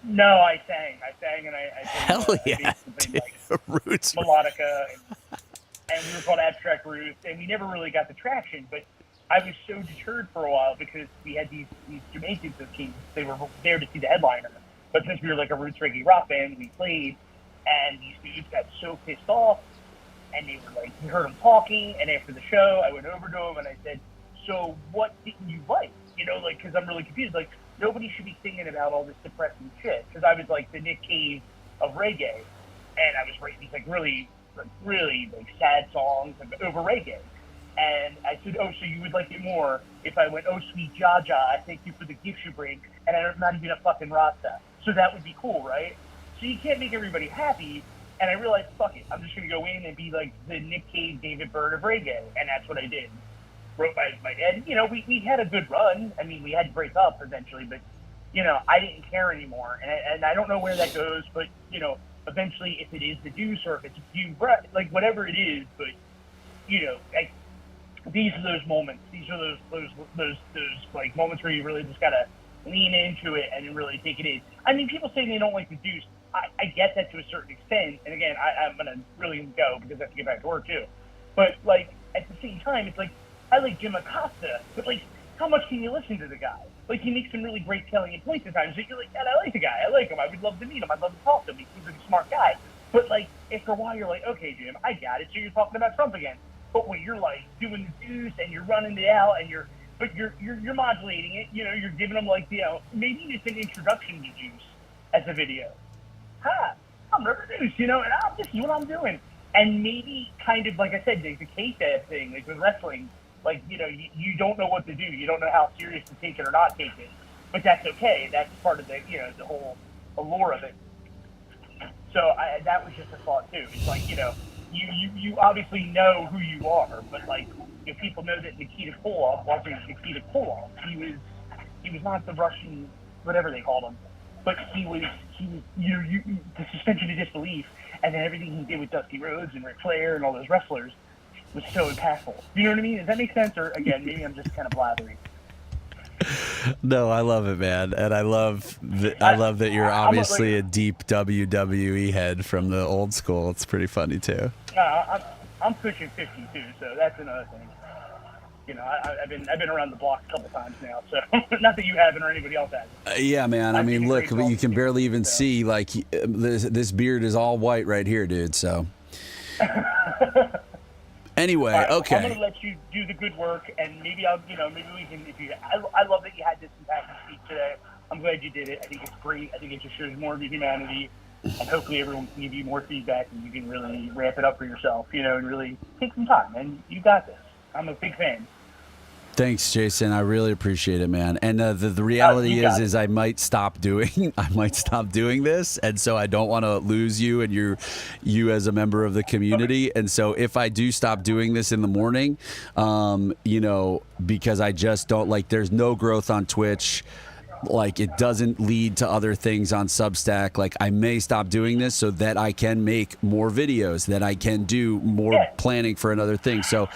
No, I sang, and I hell yeah, dude. Like roots melodica, and we were called Abstract Roots, and we never really got the traction. But I was so deterred for a while because we had these Jamaicans as teams. They were there to see the headliner. But since we were like a roots reggae rock band, we played, and these dudes got so pissed off, and they were like, we heard them talking, and after the show, I went over to them, and I said, so what didn't you like? You know, like, because I'm really confused. Like, nobody should be singing about all this depressing shit, because I was like the Nick Cave of reggae, and I was writing these like really sad songs over reggae. And I said, oh, so you would like it more if I went, oh, sweet Jaja, I thank you for the gifts you bring, and I'm not even a fucking Rasta. So that would be cool, right? So you can't make everybody happy. And I realized, fuck it, I'm just going to go in and be like the Nick Cave, David Byrne of reggae. And that's what I did. Wrote my and, you know, we had a good run. I mean, we had to break up eventually, but, you know, I didn't care anymore. And I don't know where that goes, but, you know, eventually if it is the deuce or if it's a few, like whatever it is, but, you know, like, these are those moments. These are those like moments where you really just gotta lean into it and really take it in. I mean, people say they don't like the deuce. I get that to a certain extent. And again, I'm gonna really go because I have to get back to work too. But like at the same time, it's like I like Jim Acosta, but like how much can you listen to the guy? Like he makes some really great salient points at times. So you're like, God, I like the guy. I like him. I would love to meet him. I'd love to talk to him. He seems like a smart guy. But like after a while, you're like, okay, Jim, I got it. So you're talking about Trump again. But when you're like doing the deuce and you're running it out and you're modulating it, you know, you're giving them like, you know, maybe just an introduction to deuce as a video. Hi, I'm Rubber Deuce, you know, and this is what I'm doing. And maybe kind of like I said, the K-Fab thing, like with wrestling, like, you know, you don't know what to do. You don't know how serious to take it or not take it. But that's okay. That's part of the, you know, the whole allure of it. So that was just a thought too. It's like, you know, you obviously know who you are, but like if people know that Nikita Koloff wasn't Nikita Koloff, he was not the Russian whatever they called him, but he was the suspension of disbelief, and then everything he did with Dusty Rhodes and Ric Flair and all those wrestlers was so impactful. You know what I mean? Does that make sense? Or again, maybe I'm just kind of blathering. No, I love it, man, and I love that you're obviously a deep WWE head from the old school. It's pretty funny too. I'm pushing 50 too, so that's another thing. You know, I've been around the block a couple times now, so not that you haven't or anybody else has. Yeah, man. I mean, look, you can barely even see like this beard is all white right here, dude. So. Anyway, right, okay. I'm gonna let you do the good work, and maybe maybe we can. I love that you had this impactful speech today. I'm glad you did it. I think it's great. I think it just shows more of your humanity, and hopefully everyone can give you more feedback, and you can really ramp it up for yourself, you know, and really take some time. And you got this. I'm a big fan. Thanks, Jason. I really appreciate it, man. And the reality is I might stop doing this, and so I don't want to lose you and you as a member of the community. And so if I do stop doing this in the morning, you know, because I just don't like, there's no growth on Twitch. Like it doesn't lead to other things on Substack. Like I may stop doing this so that I can make more videos, that I can do more planning for another thing. So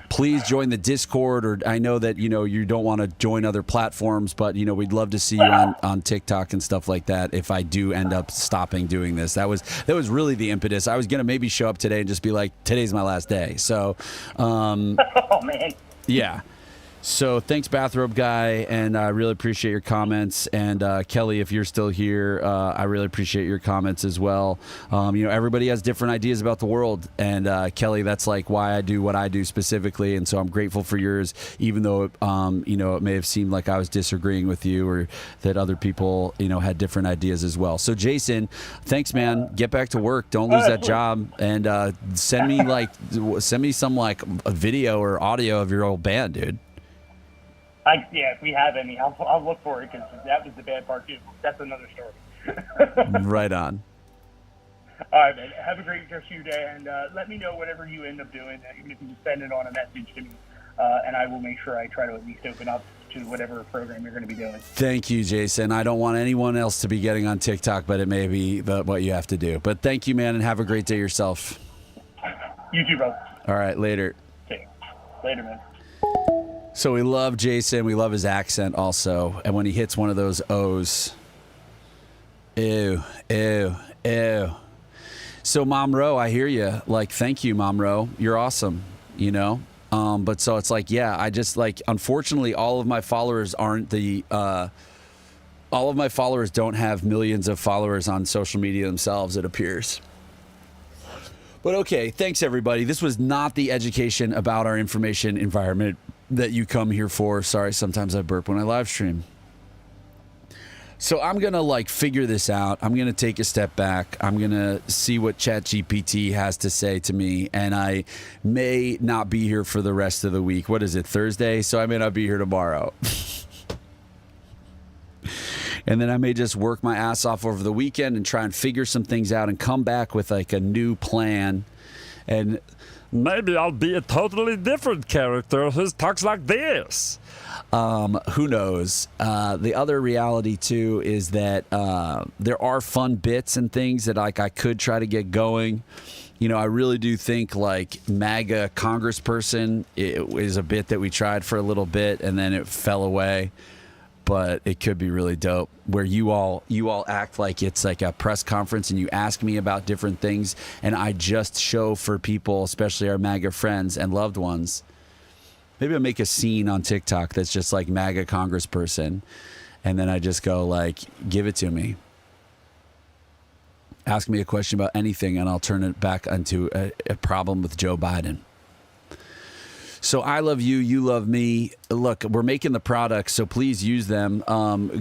please join the Discord, or I know that, you know, you don't want to join other platforms, but, you know, we'd love to see you on TikTok and stuff like that if I do end up stopping doing this. That was really the impetus. I was going to maybe show up today and just be like, today's my last day. So, oh, man. Yeah. So thanks, Bathrobe Guy, and I really appreciate your comments. And Kelly, if you're still here, I really appreciate your comments as well. Everybody has different ideas about the world, and Kelly, that's like why I do what I do specifically. And so I'm grateful for yours, even though it may have seemed like I was disagreeing with you, or that other people had different ideas as well. So Jason, thanks, man. Get back to work. Don't lose that job, and send me some like a video or audio of your old band, dude. If we have any, I'll look for it, because that was the bad part too. That's another story. Right on. All right, man. Have a great rest of your day, and let me know whatever you end up doing, even if you just send it on a message to me, and I will make sure I try to at least open up to whatever program you're going to be doing. Thank you, Jason. I don't want anyone else to be getting on TikTok, but it may be what you have to do. But thank you, man, and have a great day yourself. You too, brother. All right, later. Okay. Later, man. So we love Jason. We love his accent also. And when he hits one of those O's, ew, ew, ew. So Mom Ro, I hear you. Like, thank you, Mom Ro. You're awesome, But so it's like, yeah, I just like, unfortunately, all of my followers don't have millions of followers on social media themselves, it appears. But okay, thanks everybody. This was not the education about our information environment that you come here for. Sorry, sometimes I burp when I live stream. So I'm going to figure this out. I'm going to take a step back. I'm going to see what ChatGPT has to say to me. And I may not be here for the rest of the week. What is it, Thursday? So I may not be here tomorrow. And then I may just work my ass off over the weekend and try and figure some things out and come back with a new plan. And maybe I'll be a totally different character who talks like this. Who knows? The other reality, too, is that there are fun bits and things that I could try to get going. I really do think MAGA congressperson is a bit that we tried for a little bit and then it fell away. But it could be really dope where you all act like it's like a press conference and you ask me about different things and I just show for people, especially our MAGA friends and loved ones. Maybe I'll make a scene on TikTok that's just like MAGA congressperson and then I just go give it to me. Ask me a question about anything and I'll turn it back into a problem with Joe Biden. So I love you, you love me. Look, we're making the products, so please use them.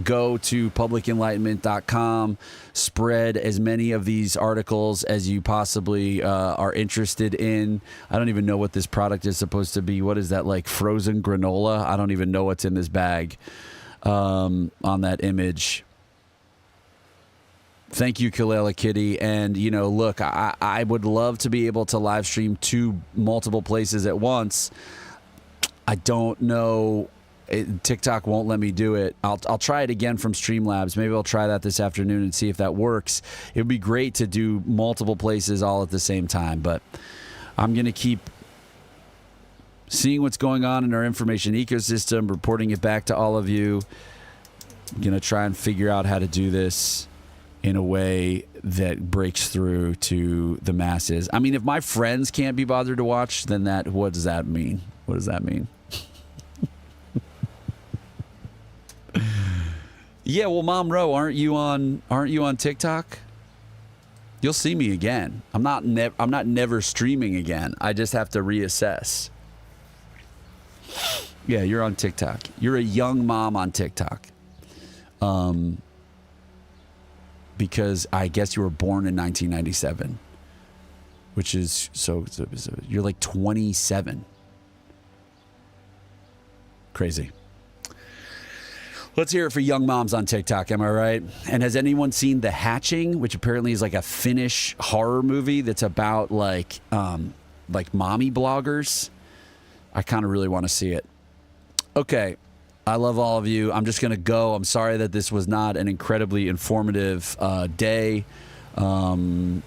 Go to publicenlightenment.com, spread as many of these articles as you possibly are interested in. I don't even know what this product is supposed to be. What is that, frozen granola? I don't even know what's in this bag on that image. Thank you, Kalila Kitty. And, look, I would love to be able to live stream to multiple places at once. I don't know. TikTok won't let me do it. I'll try it again from Streamlabs. Maybe I'll try that this afternoon and see if that works. It would be great to do multiple places all at the same time. But I'm going to keep seeing what's going on in our information ecosystem, reporting it back to all of you. I'm going to try and figure out how to do this in a way that breaks through to the masses. I mean, if my friends can't be bothered to watch, then what does that mean? What does that mean? Yeah, well, Mom Ro, aren't you on TikTok? You'll see me again. I'm not never streaming again. I just have to reassess. Yeah, you're on TikTok. You're a young mom on TikTok. Because I guess you were born in 1997, which is so you're 27. Crazy. Let's hear it for young moms on TikTok. Am I right? And has anyone seen The Hatching, which apparently is a Finnish horror movie that's about mommy bloggers? I kind of really want to see it. Okay. I love all of you. I'm just going to go. I'm sorry that this was not an incredibly informative day. But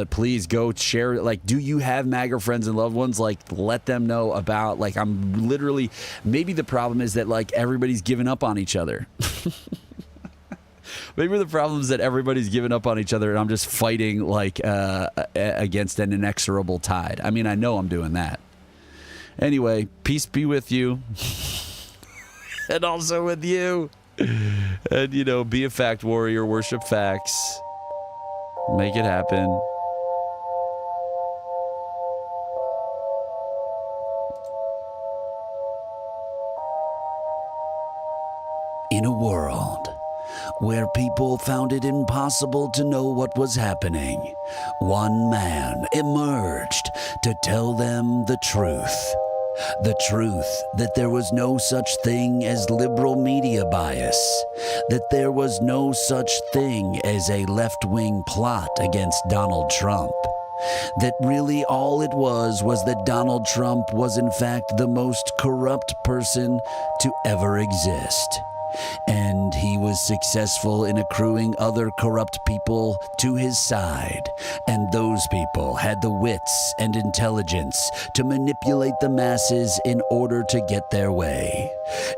please go share it. Do you have MAGA friends and loved ones? Let them know about, I'm literally, maybe the problem is that, everybody's given up on each other. Maybe the problem is that everybody's given up on each other and I'm just fighting, against an inexorable tide. I mean, I know I'm doing that. Anyway, peace be with you. And also with you. And, you know, be a fact warrior, worship facts. Make it happen. In a world where people found it impossible to know what was happening, one man emerged to tell them the truth. The truth that there was no such thing as liberal media bias, that there was no such thing as a left-wing plot against Donald Trump, that really all it was that Donald Trump was in fact the most corrupt person to ever exist. And he was successful in accruing other corrupt people to his side. And those people had the wits and intelligence to manipulate the masses in order to get their way.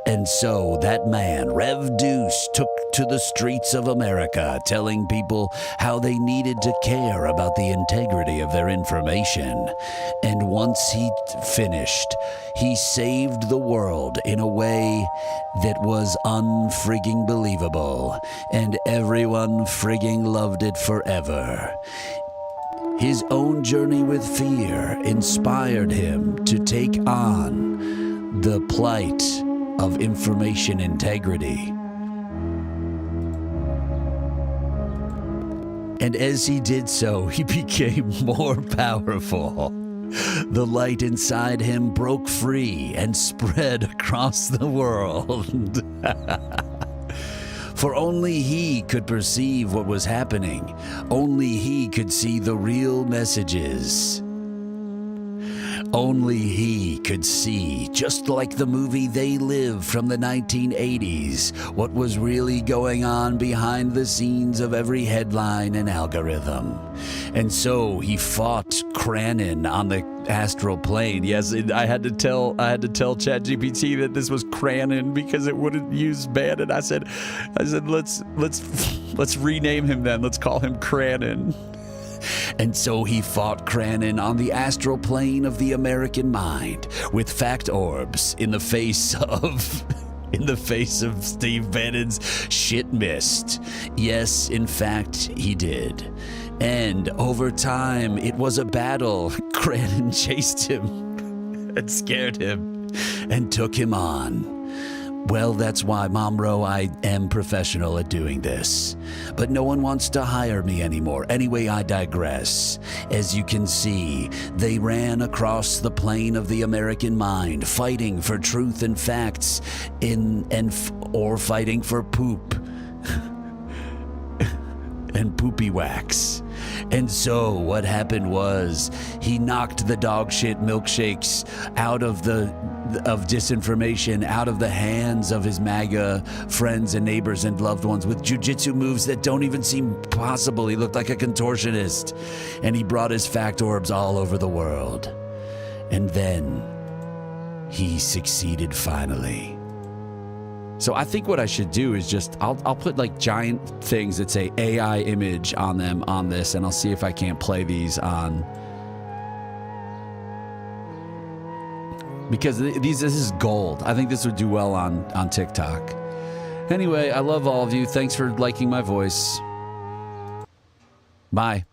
And so that man, Rev Deuce, took to the streets of America telling people how they needed to care about the integrity of their information. And once he finished, he saved the world in a way that was unfrigging believable, and everyone frigging loved it forever. His own journey with fear inspired him to take on the plight of information integrity. And as he did so, he became more powerful. The light inside him broke free and spread across the world. For only he could perceive what was happening. Only he could see the real messages. Only he could see, just like the movie They Live from the 1980s, what was really going on behind the scenes of every headline and algorithm. And so he fought Cranon on the astral plane. Yes, I had to tell ChatGPT that this was Cranon because it wouldn't use Bannon. I said, let's rename him then. Let's call him Cranon. And so he fought Cranon on the astral plane of the American mind with fact orbs in the face of Steve Bannon's shit mist. Yes, in fact, he did. And over time, it was a battle. Cranon chased him and scared him and took him on. Well, that's why, Momro, I am professional at doing this. But no one wants to hire me anymore. Anyway, I digress. As you can see, they ran across the plane of the American mind, fighting for truth and facts or fighting for poop. And poopy wax. And so what happened was he knocked the dog shit milkshakes out of disinformation out of the hands of his MAGA friends and neighbors and loved ones with jujitsu moves that don't even seem possible. He looked like a contortionist, and he brought his fact orbs all over the world. And then he succeeded finally. So I think what I should do is just, I'll put like giant things that say AI image on them on this, and I'll see if I can't play these on, because this is gold. I think this would do well on TikTok. Anyway, I love all of you. Thanks for liking my voice. Bye.